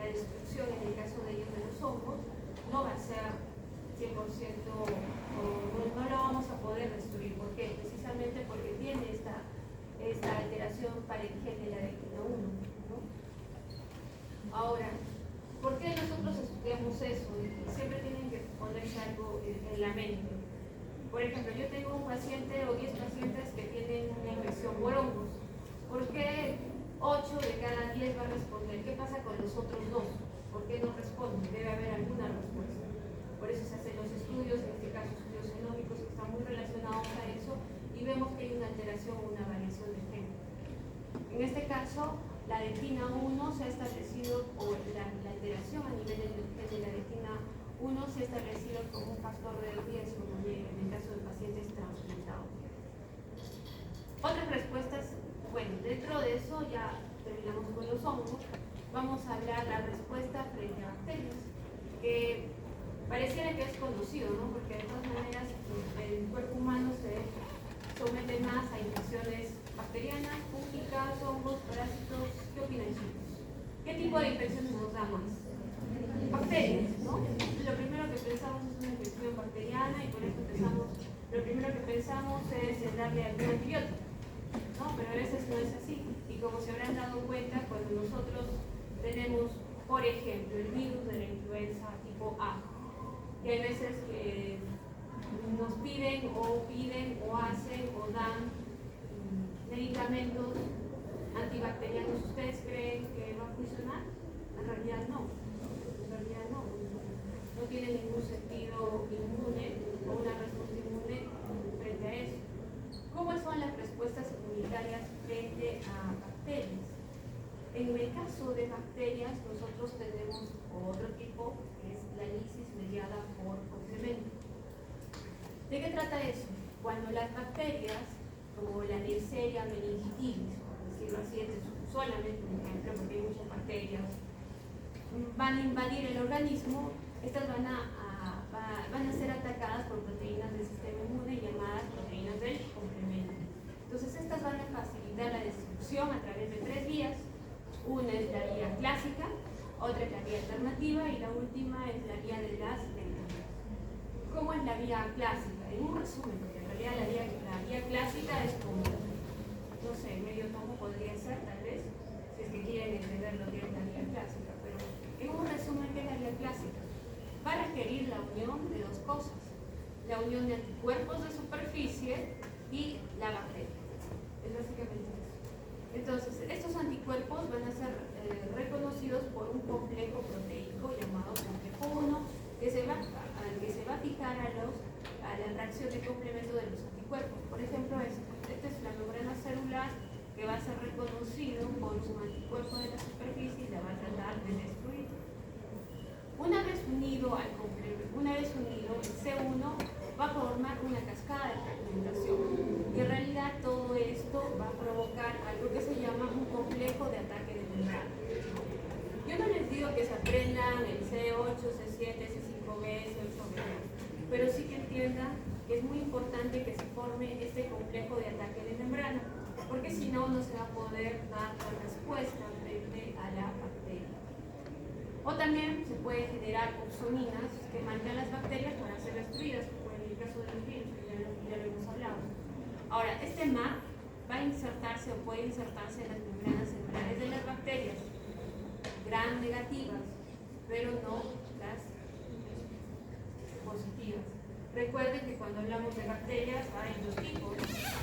A: destrucción en el caso de ellos de los hongos no va a ser 100% o no lo vamos a poder destruir. ¿Por qué? Precisamente porque tiene esta alteración para el gen de la retina 1, ¿no? Ahora, ¿por qué nosotros estudiamos eso? Siempre tienen que ponerse algo en la mente. Por ejemplo, yo tengo un paciente o 10 pacientes que tienen una infección por hongos. ¿Por qué 8 de cada 10 va a responder? ¿Qué pasa con los otros 2? ¿Por qué no responden? Debe haber alguna respuesta. Por eso se hacen los estudios, en este caso estudios genómicos que están muy relacionados a eso, y vemos que hay una alteración o una variación de gen. En este caso, la retina 1 se ha establecido, o la alteración a nivel de la retina 1 se ha establecido como un factor de riesgo también en el caso de pacientes transplantados. Otras respuestas, bueno, dentro de eso ya terminamos con los hongos. Vamos a hablar la respuesta frente a bacterias, que pareciera que es conocido, ¿no? Porque de todas maneras el cuerpo humano se somete más a infecciones bacterianas, fúngicas, hongos, parásitos. ¿Qué opinan, chicos? ¿Qué tipo de infecciones nos da más? Bacterias, ¿no? Lo primero que pensamos es una infección bacteriana y por eso lo primero que pensamos es en darle algún antibiótico, ¿no? Pero a veces no es así. Y como se habrán dado cuenta, cuando nosotros tenemos, por ejemplo, el virus de la influenza tipo A, que hay veces que nos piden o hacen o dan medicamentos antibacterianos. ¿Ustedes creen que va a funcionar? En realidad no. No tiene ningún sentido inmune o una respuesta inmune frente a eso. ¿Cómo son las respuestas inmunitarias frente a bacterias? En el caso de bacterias, nosotros tenemos otro tipo, que es la lisis mediada por complemento. ¿De qué trata eso? Cuando las bacterias, como la Neisseria meningitis, por decirlo así, este es solamente un ejemplo porque hay muchas bacterias, van a invadir el organismo, estas van a ser atacadas por proteínas del sistema inmune llamadas proteínas del complemento. Entonces estas van a facilitar la destrucción a través de 3 vías. Una es la vía clásica, otra es la vía alternativa y la última es la vía de las derivadas. ¿Cómo es la vía clásica? En un resumen, porque en realidad la vía clásica es como, no sé, medio tomo podría ser tal vez, si es que quieren entender lo que es la vía clásica, pero en un resumen, ¿qué es la vía clásica? Va a requerir la unión de 2 cosas, la unión de anticuerpos de superficie y la bacteria. Es básicamente eso. Entonces, estos anticuerpos van a ser reconocidos por un complejo proteico llamado complejo 1, que se va a fijar a la reacción de complemento de los anticuerpos. Por ejemplo, esta es la membrana celular que va a ser reconocido por un anticuerpo de la superficie y la va a tratar de destruir. Una vez unido el C1 va a formar una cascada de fragmentación. Y en realidad todo esto va a provocar algo que se llama un complejo de ataque de membrana. Yo no les digo que se aprendan el C8, C7, C5b, C8b, pero sí que entiendan que es muy importante que se forme este complejo de ataque de membrana, porque si no, no se va a poder dar la respuesta frente a la bacteria. O también se puede generar opsoninas que mandan las bacterias para ser destruidas, como en el caso de los virus, que ya lo hemos hablado. Ahora, este MAP va a insertarse o puede insertarse en las membranas celulares de las bacterias, gram negativas, pero no las positivas. Recuerden que cuando hablamos de bacterias hay 2 tipos,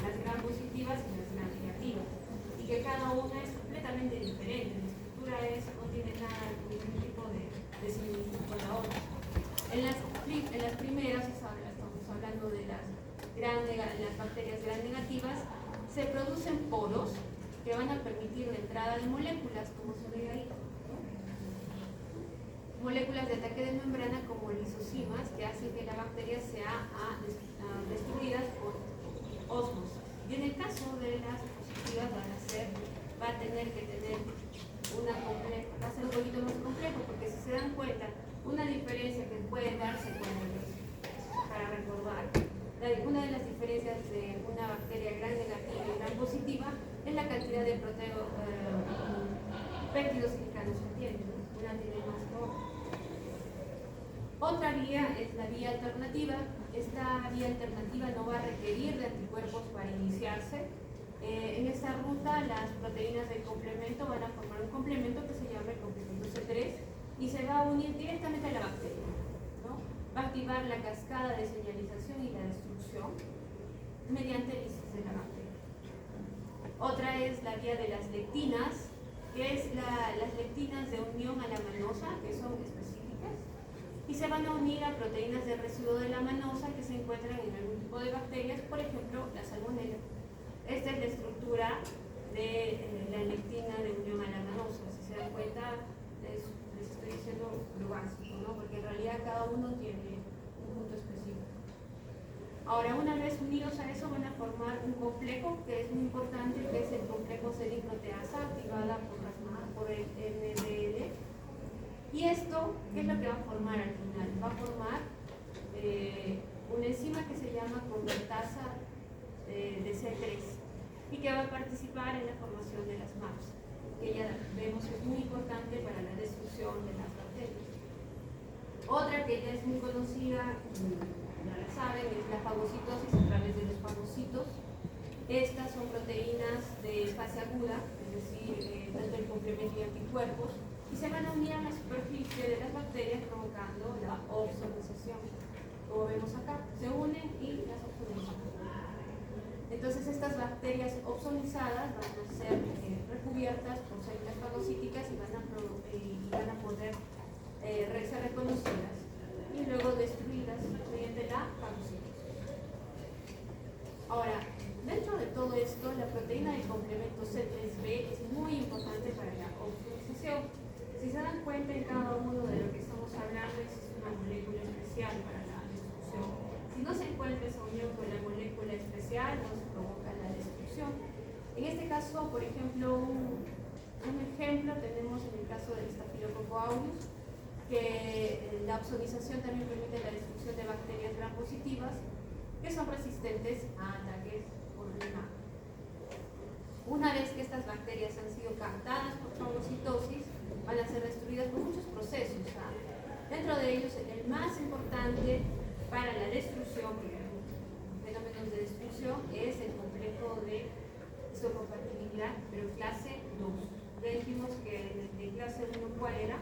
A: las gram positivas y las gram negativas, y que cada una es completamente diferente. La estructura no tiene ningún tipo de similitud con la otra. En las primeras, estamos hablando de las bacterias gram negativas, se producen poros que van a permitir la entrada de moléculas, como se ve ahí, ¿no? Moléculas de ataque de membrana como lisocimas que hacen que la bacteria sea destruida por ósmosis. Y en el caso de las positivas va a tener que tener va a ser un poquito más complejo, porque si se dan cuenta, una diferencia que puede darse para recordar, Una de las diferencias de una bacteria gran negativa y gran positiva es la cantidad de péptidos glicanos que tiene, ¿no? Una tiene más que otra. Otra vía es la vía alternativa. Esta vía alternativa no va a requerir de anticuerpos para iniciarse. En esta ruta las proteínas del complemento van a formar un complemento que se llama el complemento C3 y se va a unir directamente a la bacteria, ¿no? Va a activar la cascada de señalización y la destrucción mediante el lisis de la bacteria. Otra es la vía de las lectinas, que es las lectinas de unión a la manosa, que son específicas, y se van a unir a proteínas de residuo de la manosa que se encuentran en algún tipo de bacterias, por ejemplo, la salmonella. Esta es la estructura de la lectina de unión a la manosa. Si se dan cuenta, les estoy diciendo lo básico, ¿no? Porque en realidad cada uno tiene un punto específico. Ahora, una vez unidos a eso, van a formar un complejo que es muy importante, que es el complejo C-proteasa activada por el NDL. Y esto, ¿qué es lo que va a formar al final? Va a formar una enzima que se llama convertasa de C3 y que va a participar en la formación de las MAPs, que ya vemos que es muy importante para la destrucción de las bacterias. Otra que ya es muy conocida, ya la saben, es la fagocitosis a través de los fagocitos. Estas son proteínas de fase aguda, es decir, tanto el complemento y anticuerpos, y se van a unir a la superficie de las bacterias provocando la opsonización. Como vemos acá, se unen y las opsonizan. Entonces estas bacterias opsonizadas van a ser recubiertas por células fagocíticas y van a poder ser reconocidas y luego destruidas mediante la fagocitosis. Ahora, dentro de todo esto, la proteína del complemento C3b es muy importante para la opsonización. Si se dan cuenta, en cada uno de lo que estamos hablando existe una molécula especial para la destrucción. Si no se encuentra esa unión con la molécula especial, no se provoca la destrucción. En este caso, por ejemplo, un ejemplo tenemos en el caso del Staphylococcus aureus, que la opsonización también permite la destrucción de bacterias gram positivas que son resistentes a ataques por RNA. Una vez que estas bacterias han sido captadas por fagocitosis, van a ser destruidas por muchos procesos. Dentro de ellos, el más importante para la destrucción, fenómenos de destrucción, es el complejo de histocompatibilidad, pero clase 2. Ya dijimos que en clase 1, ¿cuál era?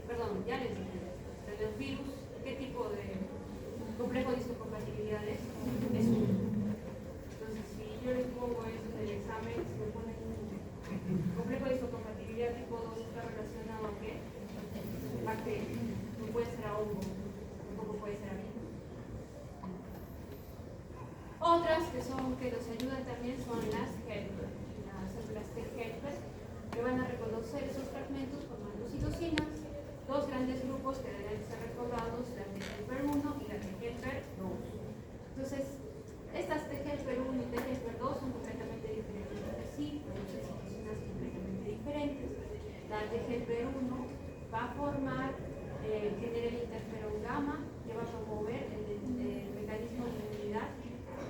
A: Perdón, ya les dije. De los virus, ¿qué tipo de complejo de histocompatibilidad es? Es 1. Entonces, si yo les pongo eso en el examen, si me ponen un complejo de histocompatibilidad tipo 2 está relacionado a qué? Bacteria. No puede ser a hongo, tampoco puede ser a virus. Otras que nos ayudan también son las helper, las células T helper, que van a reconocer esos fragmentos formando citocinas, dos grandes grupos que deben ser recordados, la T helper 1 y la T helper 2. Entonces, estas T helper 1 y T helper 2 son completamente diferentes entre sí, producen citocinas completamente diferentes. La T helper 1 va a formar, genera el interferón gamma, que va a promover el mecanismo de inmunidad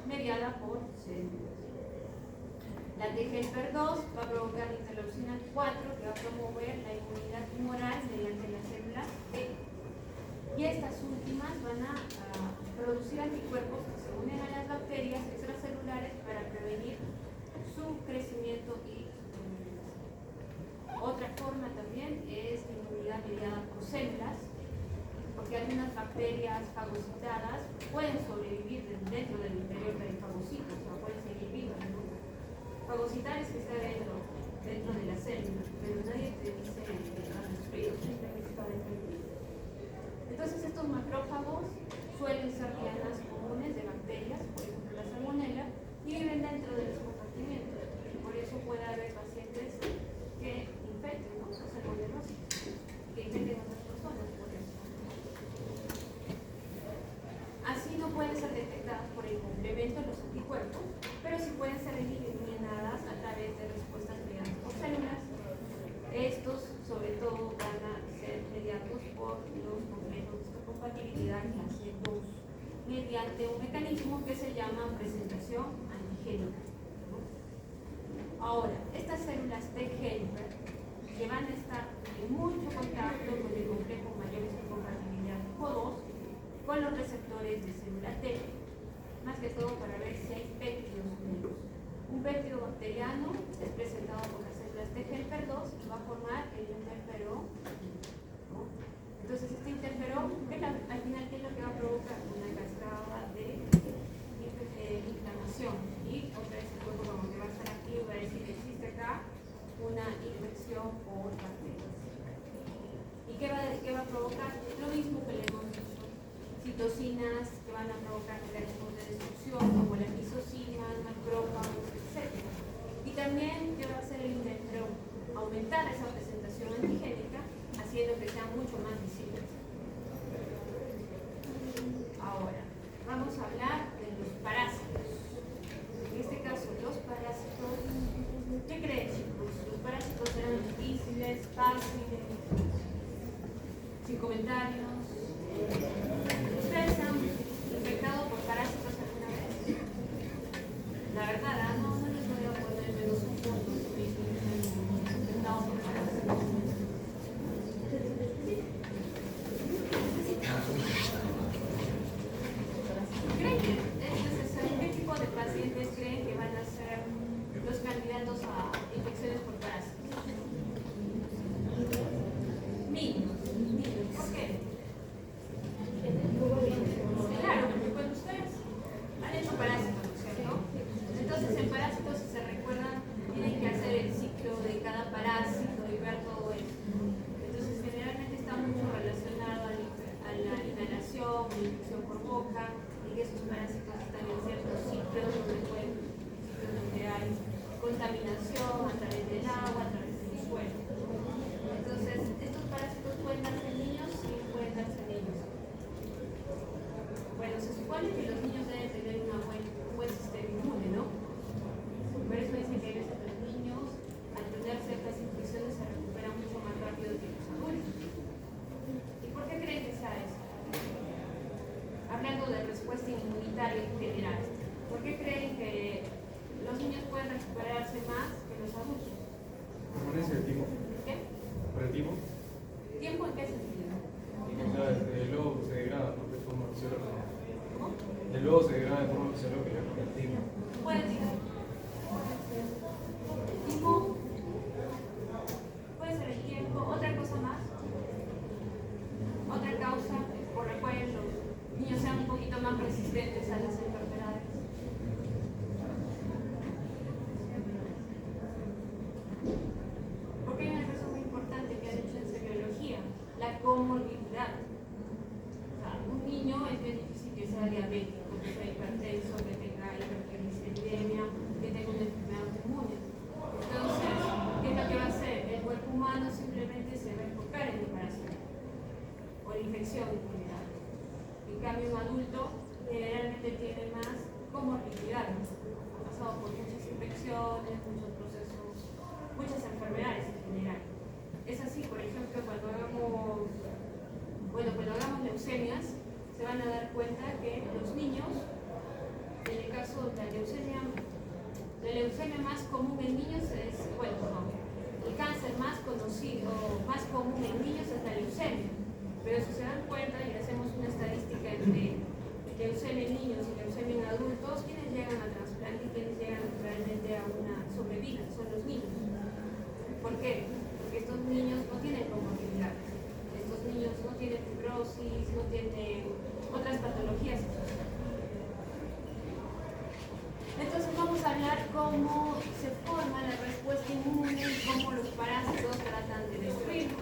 A: mediada por células. La T helper 2 va a provocar la interleucina 4, que va a promover la inmunidad tumoral mediante las células T. Y estas últimas van a producir anticuerpos que se unen a las bacterias extracelulares para prevenir su crecimiento y su otra forma también es la inmunidad mediada por células, porque algunas bacterias fagocitadas pueden sobrevivir dentro del interior del fagocito, o sea, pueden seguir vivas, ¿no? Fagocitar es que está dentro de la célula, pero nadie te dice que está destruido, simplemente está dentro de ti. Entonces estos macrófagos suelen ser dianas comunes de bacterias, por ejemplo la salmonella, y viven dentro de los compartimentos. Y por eso puede haber pacientes que infecten, ¿no? Salmonelosis, que infecten a otras personas por eso. Así no pueden ser detectadas por el complemento los anticuerpos, pero sí pueden ser eliminadas a través de respuestas mediadas por células. Estos, sobre todo, van a ser mediados por los complejos de histocompatibilidad clase 2, mediante un mecanismo que se llama llama presentación antigénica, ¿no? Ahora, estas células T helper que van a estar en mucho contacto con el complejo mayor histocompatibilidad tipo 2 con los receptores de célula T, más que todo para ver si hay péptidos unidos. Un péptido bacteriano es presentado por las células T helper 2 y va a formar el interferón, ¿no? Entonces este interferón, al final, ¿qué es lo que va a provocar? Una cascada de inflamación, y otra vez el cuerpo como que va a estar activo, va a decir que existe acá una infección por bacterias. ¿Y qué va a provocar? Lo mismo que le hemos dicho, citocinas que van a provocar mecanismos de destrucción como las lisocimas, macrófagos, etc. Y también, ¿qué va a hacer el interferón? Aumentar esa presentación antigénica, haciendo que sean mucho más visibles. Ahora, vamos a hablar de los parásitos. En este caso, los parásitos, ¿qué creen, chicos? Los parásitos serán difíciles, fáciles, sin comentarios. ¿Ustedes se han infectado por parásitos alguna vez? La verdad, no les voy a poner menos un punto si infectado por parásitos. ¿Creen que es necesario? ¿Qué tipo de pacientes creen que van a ser los candidatos a infecciones por parásitos? Niños. ¿Por qué? Claro, porque cuando ustedes han hecho parásitos, ¿no es cierto? Entonces en parásitos, si se recuerdan, tienen que hacer el ciclo de cada parásito y ver todo eso. Entonces generalmente está mucho relacionado a la inhalación, la infección por boca, y que esos parásitos están en ciertos ciclos donde hay contaminación a través del agua, a través del suelo. Entonces, estos parásitos pueden darse en niños y pueden darse en niños. Bueno, se supone que los niños deben tener un buen sistema inmune, ¿no? Por eso dicen que a veces los niños, al tener ciertas infecciones, se recuperan mucho más rápido que los adultos. ¿Y por qué creen que sea eso? Hablando de respuesta inmunitaria en general, ¿por qué creen que los niños pueden recuperarse más que los adultos?
B: ¿Por ese tipo?
A: ¿Qué?
B: ¿Por el tipo?
A: ¿Tiempo en qué sentido?
B: O sea, el lobo se degrada de forma fisiológica.
A: ¿Cómo?
B: El lobo se degrada de forma fisiológica con el tipo.
A: Puede ser. Tipo, puede ser el tiempo. ¿Otra cosa más? ¿Otra causa por la cual los niños sean un poquito más resistentes a las enfermedades? Porque hay una cosa muy importante que han hecho en biología, la comorbilidad. O sea, un niño es bien difícil que sea diabético, que sea hipertenso, que tenga hiperglicemia, que tenga una enfermedad autoinmune. Entonces, ¿qué es lo que va a hacer? El cuerpo humano simplemente se va a enfocar en el parásito o la infección en general. En cambio, un adulto generalmente tiene más comorbilidades. Ha pasado por muchas infecciones, muchos procesos, muchas enfermedades en general. Es así, por ejemplo, cuando hagamos leucemias, se van a dar cuenta que los niños, en el caso de la leucemia más común en niños es, el cáncer más conocido, más común en niños es la leucemia. Pero si se dan cuenta y hacemos una estadística entre leucemia en niños y leucemia en adultos, quienes llegan a trasplante y quienes llegan realmente a una sobrevida son los niños. ¿Por qué? Porque estos niños no tienen comorbilidades. Estos niños no tienen fibrosis, no tienen otras patologías. Entonces vamos a hablar cómo se forma la respuesta inmune y cómo los parásitos tratan de destruirlo.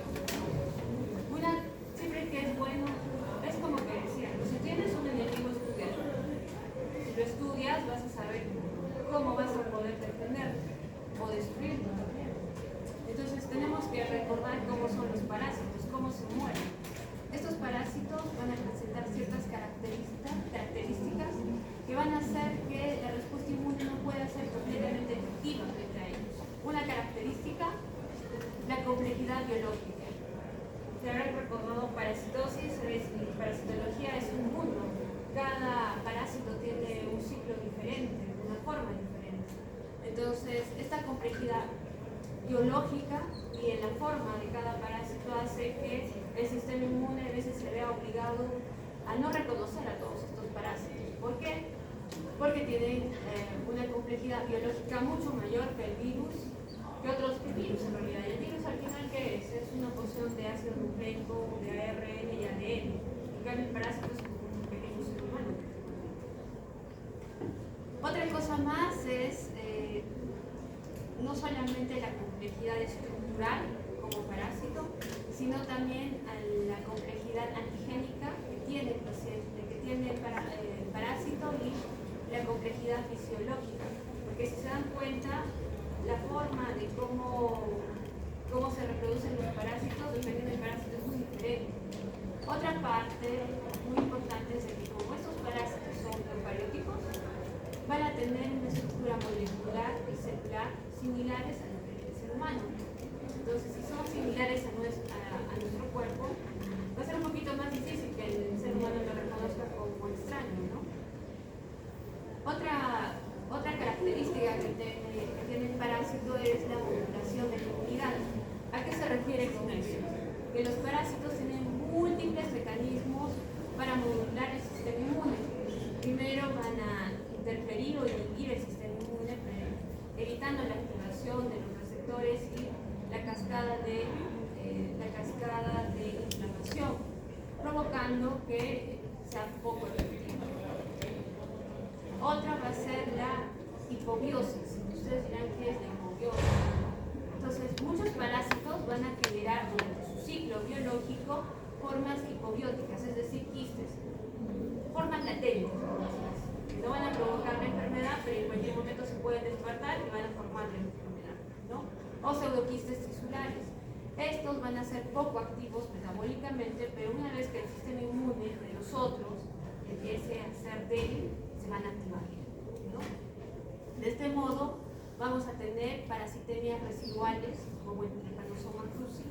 A: Siempre que es bueno, es como que decía, si tienes un enemigo, estudiado. Si lo estudias, vas a saber cómo vas a poder defenderte o destruirlo también. Entonces tenemos que recordar cómo son los parásitos, cómo se mueren. Estos parásitos van a presentar ciertas características que van a hacer que la respuesta inmune no pueda ser completamente efectiva frente a ellos. Una característica, la complejidad biológica. Se habrán recordado parasitosis, parasitología es un mundo. cada parásito tiene un ciclo diferente, una forma diferente. Entonces, esta complejidad biológica y en la forma de cada parásito hace que el sistema inmune a veces se vea obligado a no reconocer a todos estos parásitos. ¿Por qué? Porque tienen una complejidad biológica mucho mayor que el virus, que otros virus en realidad. El virus al final, ¿qué es? Es una porción de ácido nucleico, de ARN y ADN. En cambio, el parásito es como un pequeño ser humano. Otra cosa más es no solamente la complejidad estructural como parásito, sino también la complejidad antigénica que tiene el paciente, que tiene el parásito, y la complejidad fisiológica. Porque si se dan cuenta, la forma de cómo se reproducen los parásitos, dependiendo del parásito, es muy diferente. Otra parte muy importante es que como estos parásitos son eucarióticos, van a tener una estructura molecular y celular similares a la del ser humano. Entonces, si son similares a nuestro cuerpo, va a ser un poquito más difícil que el ser humano lo reconozca como extraño, ¿no? Otra característica que tiene el parásito es la modulación de la inmunidad. ¿A qué se refiere con eso? Que los parásitos tienen múltiples mecanismos para modular el sistema inmune. Primero van a interferir o inhibir el sistema inmune, evitando la activación de los receptores y la cascada de inflamación, provocando que sea poco efectivo. Otra va a ser la hipobiosis. Ustedes dirán qué es la hipobiosis. Entonces, muchos parásitos van a generar durante su ciclo biológico formas hipobióticas, es decir, quistes, formas latentes, que no van a provocar la enfermedad, pero en cualquier momento se pueden despertar y van a formar la enfermedad, ¿no? O pseudoquistes tisulares. Estos van a ser poco activos metabólicamente, pero una vez que el sistema inmune de los otros empiece a ser débil, se van a activar, ¿no? De este modo, vamos a tener parasitemias residuales, como el Trypanosoma cruzi,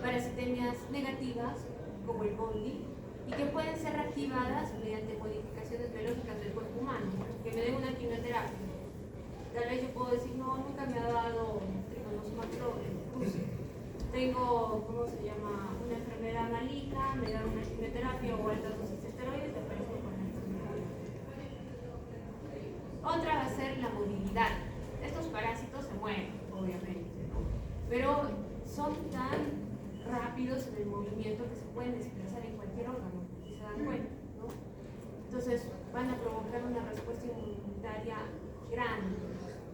A: parasitemias negativas, como el Bondi, y que pueden ser reactivadas mediante modificaciones biológicas del cuerpo humano, que me den una quimioterapia. Tal vez yo puedo decir, no, nunca me ha dado Trypanosoma cruzi. Tengo, ¿cómo se llama?, una enfermedad maligna, me dan una quimioterapia o altas dosis de esteroides, me parece con la enfermedad. Otra va a ser la movilidad. Estos parásitos se mueven, obviamente, ¿no? Pero son tan rápidos en el movimiento que se pueden desplazar en cualquier órgano, si se dan cuenta, ¿no? Entonces van a provocar una respuesta inmunitaria grande,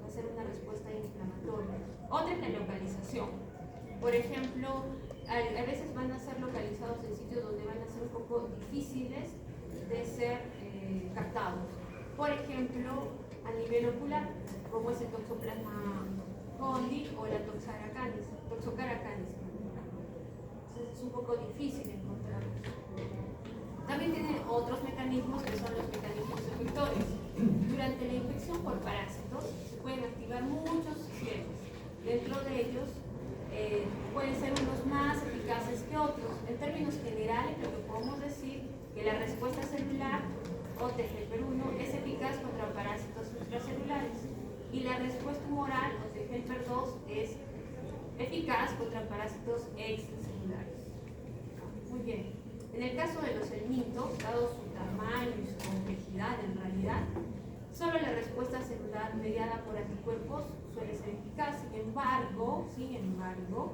A: va a ser una respuesta inflamatoria. Otra es la localización. Por ejemplo, a veces van a ser localizados en sitios donde van a ser un poco difíciles de ser captados. Por ejemplo, a nivel ocular, como es el Toxoplasma gondii o la Toxocara canis. Entonces es un poco difícil encontrarlos. También tiene otros mecanismos que son los mecanismos efectores. Durante la infección por parásitos se pueden activar muchos sistemas. Dentro de ellos pueden ser unos más eficaces que otros. En términos generales, lo que podemos decir que la respuesta celular o TGP1 es eficaz contra parásitos intracelulares y la respuesta humoral o TGP2 es eficaz contra parásitos extracelulares. Muy bien. En el caso de los helmintos, dado su tamaño y su complejidad en realidad, solo la respuesta celular mediada por anticuerpos suele ser eficaz. Sin embargo,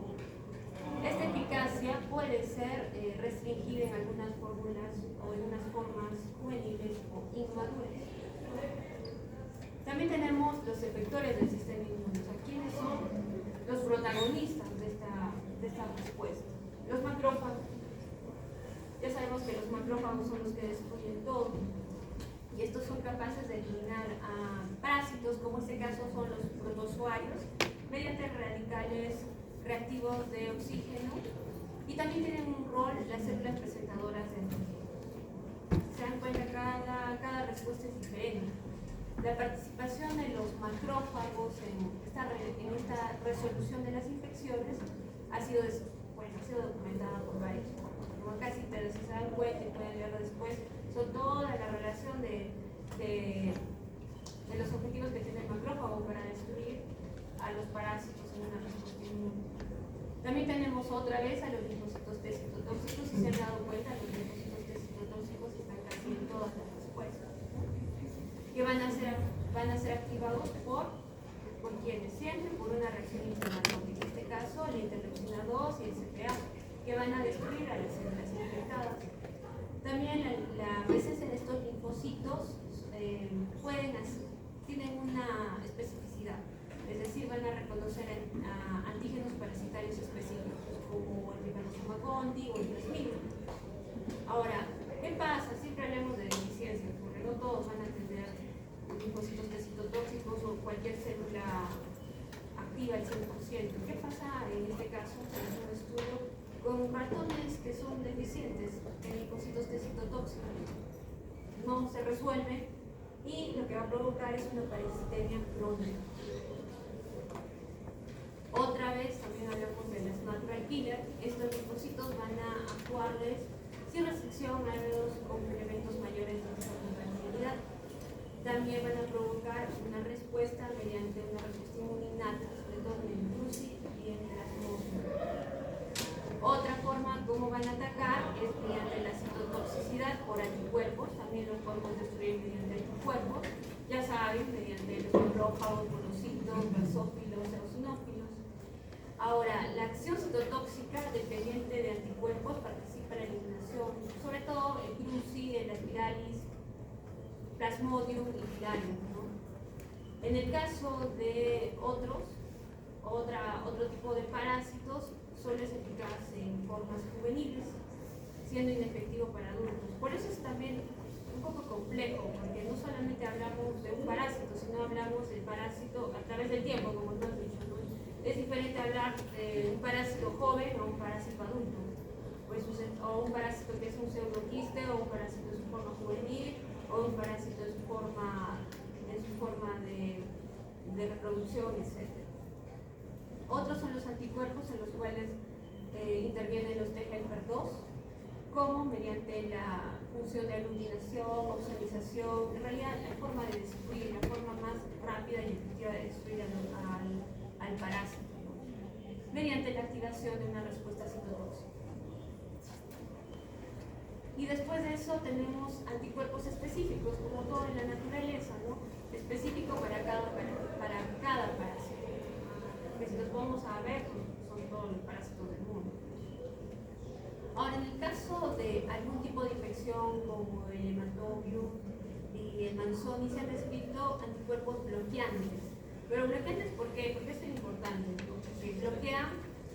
A: esta eficacia puede ser restringida en algunas fórmulas o en unas formas juveniles o inmaduras. También tenemos los efectores del sistema inmune. ¿Quiénes son los protagonistas de esta respuesta? Los macrófagos. Ya sabemos que los macrófagos son los que destruyen todo. Y estos son capaces de eliminar a parásitos, como en este caso son los protozoarios, mediante radicales reactivos de oxígeno, y también tienen un rol las células presentadoras de antígenos. Se dan cuenta, cada respuesta es diferente. La participación de los macrófagos en esta resolución de las infecciones ha sido documentada por varios. Como casi, pero si se dan cuenta y pueden leerlo después, son toda la relación de los objetivos que tiene el macrófago para destruir a los parásitos en una respuesta inmune. También tenemos otra vez a los linfocitos T citotóxicos. Si se han dado cuenta, los linfocitos T citotóxicos están casi en todas las respuestas, que van a ser activados por quienes, siempre por una reacción inflamatoria, en este caso la interleucina 2 y el CPA, que van a destruir a las células infectadas. También la presencia de estos linfocitos tienen una especificidad, es decir, van a reconocer a antígenos parasitarios específicos, como el Trypanosoma gondii o el Plasmodium. Ahora, ¿qué pasa? Siempre hablamos de deficiencias, porque no todos van a tener linfocitos T citotóxicos o cualquier célula activa al 100%. ¿Qué pasa en este caso? Tenemos un estudio con ratones que son deficientes en linfocitos T citotóxicos. No se resuelve y lo que va a provocar es una parasitemia crónica. Otra vez, también hablamos de las natural killer. Estos linfocitos van a actuarles sin restricción a los complementos mayores de esta vulnerabilidad. También van a provocar una respuesta mediante una respuesta inmune innata, sobre todo en el bruci y en el Plasmodium. Otra forma como van a atacar es mediante la citotoxicidad por anticuerpos. También lo podemos destruir mediante anticuerpos, ya saben, mediante los macrófagos, monocitos, basófilos, eosinófilos. Ahora, la acción citotóxica dependiente de anticuerpos participa en la eliminación, sobre todo el bruci, el aspiralis, Plasmodium y Filarium, ¿no? En el caso de otro tipo de parásitos, solo es eficaz en formas juveniles, siendo inefectivo para adultos. Por eso es también un poco complejo, porque no solamente hablamos de un parásito, sino hablamos del parásito a través del tiempo, como tú has dicho, ¿no? Es diferente hablar de un parásito joven o un parásito adulto, o un parásito que es un pseudoquiste, o un parásito en su forma juvenil, o un parásito en su forma de reproducción, etc. Otros son los anticuerpos, en los cuales intervienen los T-helper-2, como mediante la función de aglutinación, oxalización. En realidad, la forma de destruir, la forma más rápida y efectiva de destruir al parásito, ¿no? Mediante la activación de una respuesta citotóxica. Y después de eso tenemos anticuerpos específicos, como todo en la naturaleza, ¿no? Específico para cada parásito. Que si nos vamos a ver, son todos los parásitos del mundo. Ahora, en el caso de algún tipo de infección como el hematobium y el manzoni, se han descrito anticuerpos bloqueantes. Pero bloqueantes, ¿por qué? Porque esto es importante, ¿no? Porque bloquean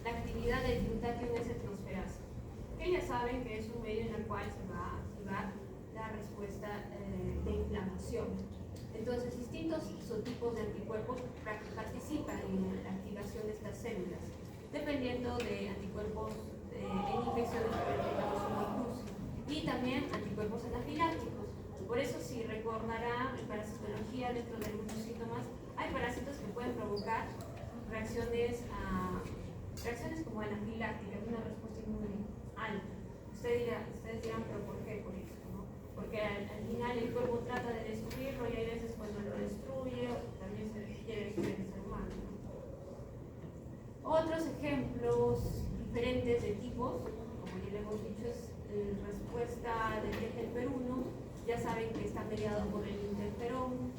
A: la actividad del glutatión S-transferasa, que ya saben que es un medio en el cual se va a activar la respuesta de inflamación. Entonces, distintos isotipos de anticuerpos participan en la activación de estas células, dependiendo de anticuerpos en infecciones por el Trypanosoma y también anticuerpos anafilácticos. Por eso, si recordarán en parasitología, dentro de algunos síntomas, hay parásitos que pueden provocar reacciones como anafilácticas, una respuesta inmune alta. Ustedes dirán, ¿pero por qué? Por eso, ¿no? Porque al final el cuerpo trata de destruirlo y hay veces cuando lo destruye también se quiere destruir el ser humano, ¿no? Otros ejemplos diferentes de tipos, como ya le hemos dicho, es respuesta del T-helper-1, ya saben que está mediado por el interferón,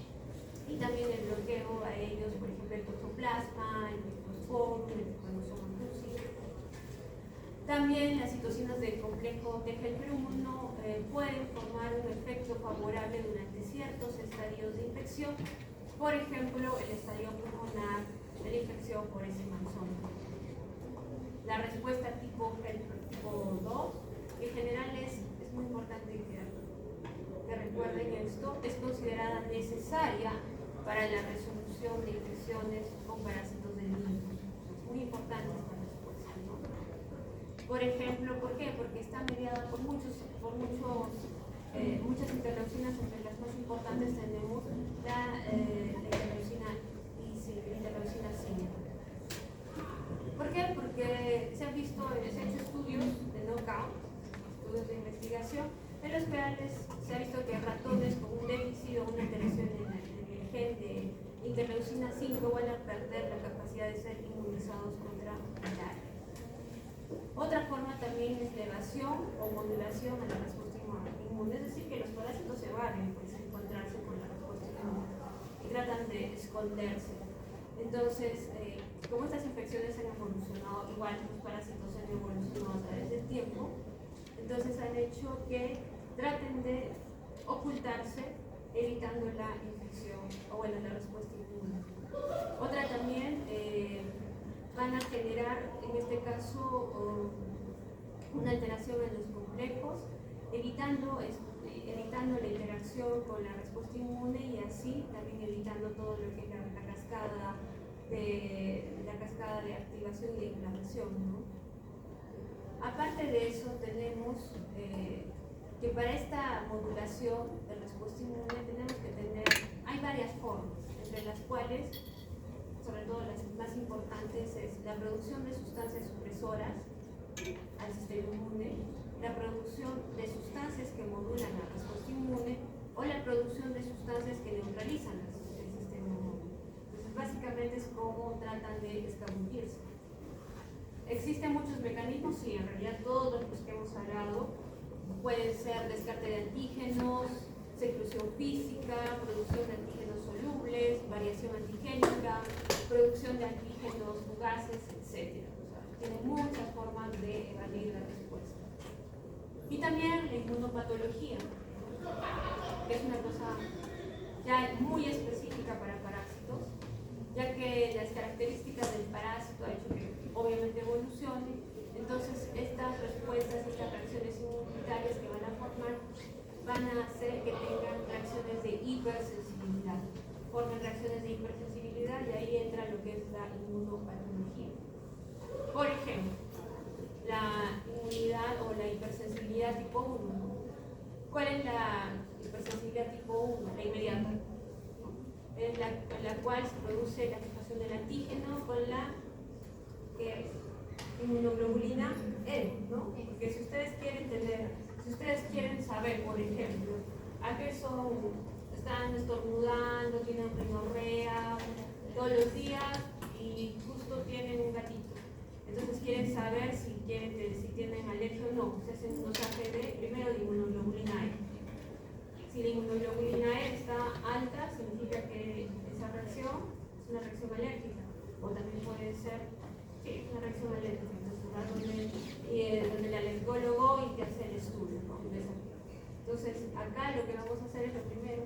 A: y también el bloqueo a ellos, por ejemplo, el toxoplasma, el microsporum, el Trypanosoma cruzi. También las citocinas del complejo T-helper-1 pueden formar un efecto favorable durante ciertos estadios de infección, por ejemplo, el estadio pulmonar de la infección por ese manzón. La respuesta tipo 2, en general es muy importante que recuerden esto, es considerada necesaria para la resolución de infecciones con parásitos del linfo. Es muy importante esta respuesta, ¿no? Por ejemplo, ¿por qué? Porque está mediada por muchas interleucinas, entre las más importantes tenemos la interleucina 5. ¿Por qué? Porque se han hecho estudios de knockout, estudios de investigación, En los cuales se ha visto que ratones con un déficit o una alteración en el gen de interleucina 5 van a perder la capacidad de ser inmunizados contra malaria. Otra forma también es la evasión o modulación a la respuesta inmune, es decir, que los parásitos se evaren pues, a encontrarse con la respuesta inmune y tratan de esconderse. Entonces, como estas infecciones han evolucionado, igual los parásitos han evolucionado a través del tiempo, entonces han hecho que traten de ocultarse, evitando la infección o bueno, la respuesta inmune. Otra también van a generar, en este caso, una alteración en los complejos, evitando la interacción con la respuesta inmune y así también evitando todo lo que es la cascada de activación y de inflamación, ¿no? Aparte de eso, tenemos que para esta modulación de respuesta inmune tenemos que tener, hay varias formas, entre las cuales, sobre todo las más importantes, es la producción de sustancias supresoras al sistema inmune, la producción de sustancias que modulan la respuesta inmune o la producción de sustancias que neutralizan el sistema inmune. Entonces, básicamente es cómo tratan de escabullirse. Existen muchos mecanismos, sí, en realidad todos los que hemos hablado pueden ser descarte de antígenos, seclusión física, producción de antígenos solubles, variación antigénica, producción de antígenos fugaces, etc. O sea, tienen muchas formas de evadir la respuesta. Y también la inmunopatología, que es una cosa ya muy específica para parásitos, ya que las características del parásito ha hecho que obviamente evolucione. Entonces, estas respuestas, estas reacciones inmunitarias que van a formar, van a hacer que tengan reacciones de hipersensibilidad. Formen reacciones de hipersensibilidad y ahí entra lo que es la inmunopatología. Por ejemplo, la inmunidad o la hipersensibilidad tipo 1. ¿Cuál es la hipersensibilidad tipo 1? La inmediata. En la cual se produce la fijación del antígeno con la inmunoglobulina E, ¿no? Porque si ustedes quieren saber, por ejemplo, a qué están estornudando, tienen rinorrea todos los días y justo tienen un gatito. Entonces quieren saber si tienen alergia o no. Se hacen unos AGD, primero de inmunoglobulina E. Si la inmunoglobulina E está alta, significa que esa reacción es una reacción alérgica. O también puede ser una reacción alérgica. Entonces, donde el alergólogo y te hace el estudio, ¿no? Entonces, acá lo que vamos a hacer es lo primero,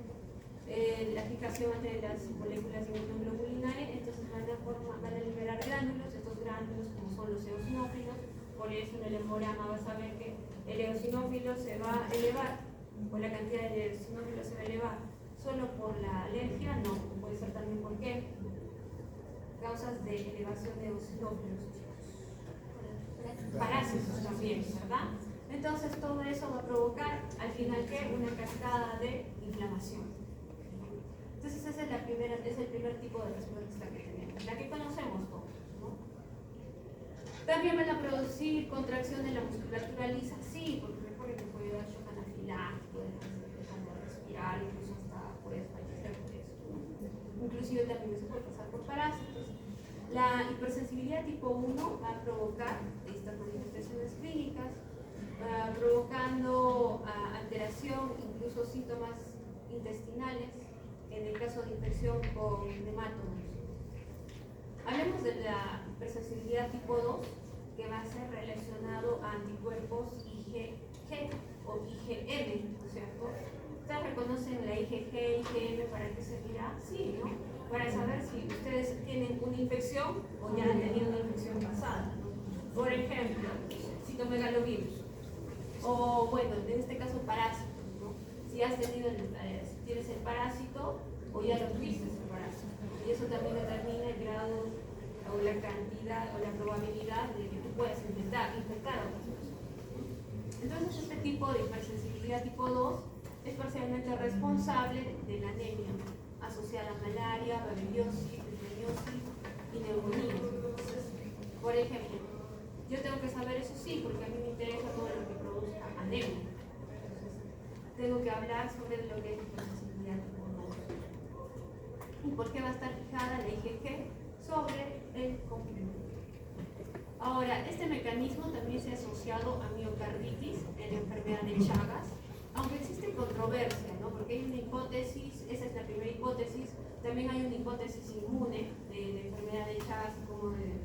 A: la fijación entre las moléculas de inmunoglobulina E. Entonces van a liberar gránulos. Estos gránulos, como son los eosinófilos, por eso en el hemograma vas a ver que el eosinófilo se va a elevar, o la cantidad de eosinófilos se va a elevar. Solo por la alergia, no, puede ser también por qué, causas de elevación de eosinófilos, parásitos también, ¿verdad? Entonces todo eso va a provocar al final ¿qué? Una cascada de inflamación. Entonces ese es el primer tipo de respuesta que tenemos, la que conocemos todos, ¿no? También van a producir contracción de la musculatura lisa, sí, porque recuerden que puede dar shock anafiláctico, puede dejar de respirar, incluso hasta puedes fallecer por eso, ¿no? Inclusive también se puede pasar por parásitos. La hipersensibilidad tipo 1 va a provocar estas manifestaciones clínicas, provocando alteración, incluso síntomas intestinales, en el caso de infección con nematodos. Hablemos de la hipersensibilidad tipo 2, que va a ser relacionado a anticuerpos IgG o IgM, ¿no es cierto? ¿Ustedes reconocen la IgG, IgM para qué servirá? Sí, ¿no? Para saber si ustedes tienen una infección o ya han tenido una infección pasada, ¿no? Por ejemplo, citomegalovirus, o bueno, en este caso parásitos, ¿no? Si tienes el parásito o ya lo tuviste ese parásito. Y eso también determina el grado o la cantidad o la probabilidad de que tú puedas infectar a otras personas. Entonces este tipo de hipersensibilidad tipo 2 es parcialmente responsable de la anemia asociada a malaria, babeliosis, leishmaniasis y neumonía. Entonces, por ejemplo, yo tengo que saber eso sí, porque a mí me interesa todo lo que produzca anemia. Entonces, tengo que hablar sobre lo que es hipersensibilidad tipo 2. ¿Y por qué va a estar fijada la IgG sobre el complemento? Ahora, este mecanismo también se ha asociado a miocarditis en la enfermedad de Chagas, aunque existe controversia, ¿no? Porque hay una hipótesis, esa es la primera hipótesis, también hay una hipótesis inmune de la enfermedad de Chagas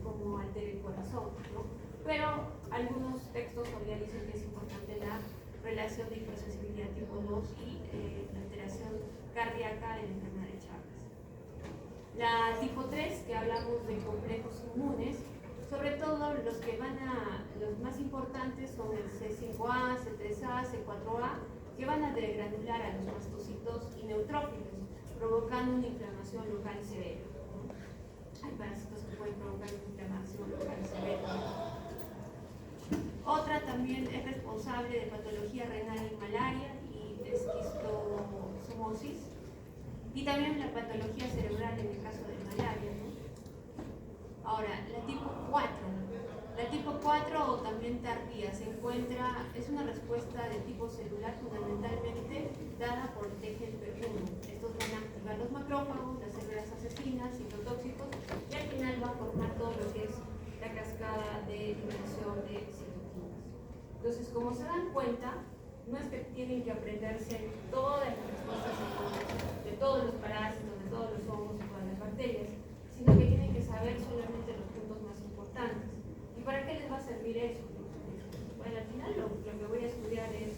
A: como altera el corazón, ¿no? Pero algunos textos todavía dicen que es importante la relación de hipersensibilidad tipo 2 y la alteración cardíaca en la enfermedad de Chagas. La tipo 3, que hablamos de complejos inmunes, sobre todo los más importantes son el C5A, C3A, C4A, que van a degranular a los mastocitos y neutrófilos, provocando una inflamación local severa. Hay parásitos que pueden provocar una inflamación local severa. Otra también es responsable de patología renal en malaria y de esquistosomosis, y también la patología cerebral en el caso de malaria, ¿no? Ahora, la tipo 4. La tipo 4 o también tardía es una respuesta de tipo celular fundamentalmente dada por TGF1. Estos van a activar los macrófagos, las células asesinas, citotóxicos, y al final va a formar todo lo que es la cascada de liberación de citoquinas. Entonces, como se dan cuenta, no es que tienen que aprenderse todas las respuestas de todos los parásitos, de todos los hongos, de todas las bacterias, sino que tienen que saber solamente los puntos más importantes. ¿Y para qué les va a servir eso? Bueno, al final lo que voy a estudiar es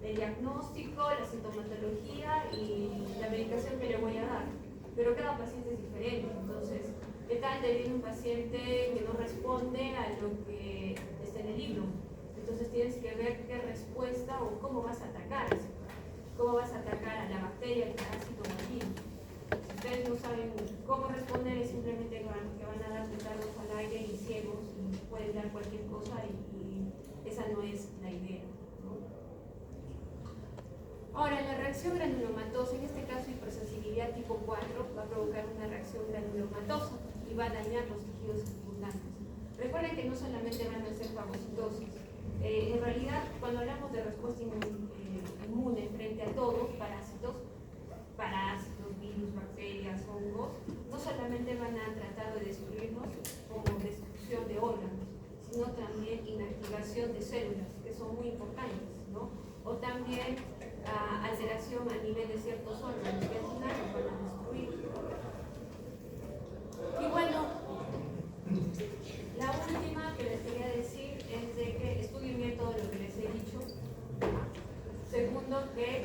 A: el diagnóstico, la sintomatología y la medicación que le voy a dar. Pero cada paciente es diferente, entonces, ¿qué tal te viene un paciente que no responde a lo que está en el libro? Entonces tienes que ver qué respuesta o cómo vas a atacar eso. Cómo vas a atacar a la bacteria, al parásito o al virus. Si ustedes no saben cómo responder, es simplemente que van a dar petardos al aire y ciegos y pueden dar cualquier cosa y esa no es la idea, ¿no? Ahora, la reacción granulomatosa, en este caso hipersensibilidad tipo 4, va a provocar una reacción granulomatosa y va a dañar los tejidos circundantes. Recuerden que no solamente van a ser fagocitosis. En realidad, cuando hablamos de respuesta inmune frente a todos, parásitos, virus, bacterias, hongos, no solamente van a tratar de destruirnos como destrucción de órganos, sino también inactivación de células, que son muy importantes, ¿no? O también alteración a nivel de ciertos órganos que al final nos van a destruir. Y bueno, la última que les quería decir es de que estudien bien todo lo que les he dicho. Segundo, que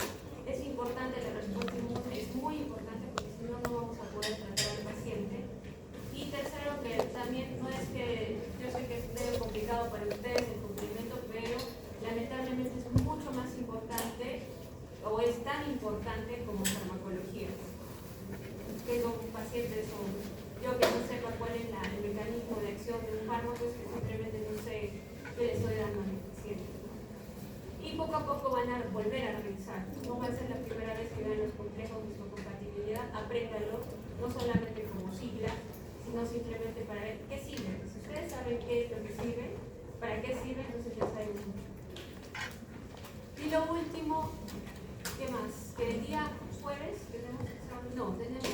A: es importante la respuesta inmune, es muy importante porque si no, no vamos a poder tratar al paciente. Y tercero, que también no es que, yo sé que es medio complicado para ustedes el complemento, pero lamentablemente es mucho más importante o es tan importante como farmacología. Tengo pacientes o yo que no sepa cuál es el mecanismo de acción de un fármaco, es que simplemente no sé qué le estoy dando al paciente. Y poco a poco van a volver a revisar. No va a ser la primera vez que vean los complejos de histocompatibilidad, apréndanlo, no solamente como sigla, sino simplemente para ver qué sirve. Si ustedes saben qué es lo que sirve, para qué sirve, entonces ya saben mucho. Y lo último, ¿qué más? Que el día jueves tenemos examen, no, tenemos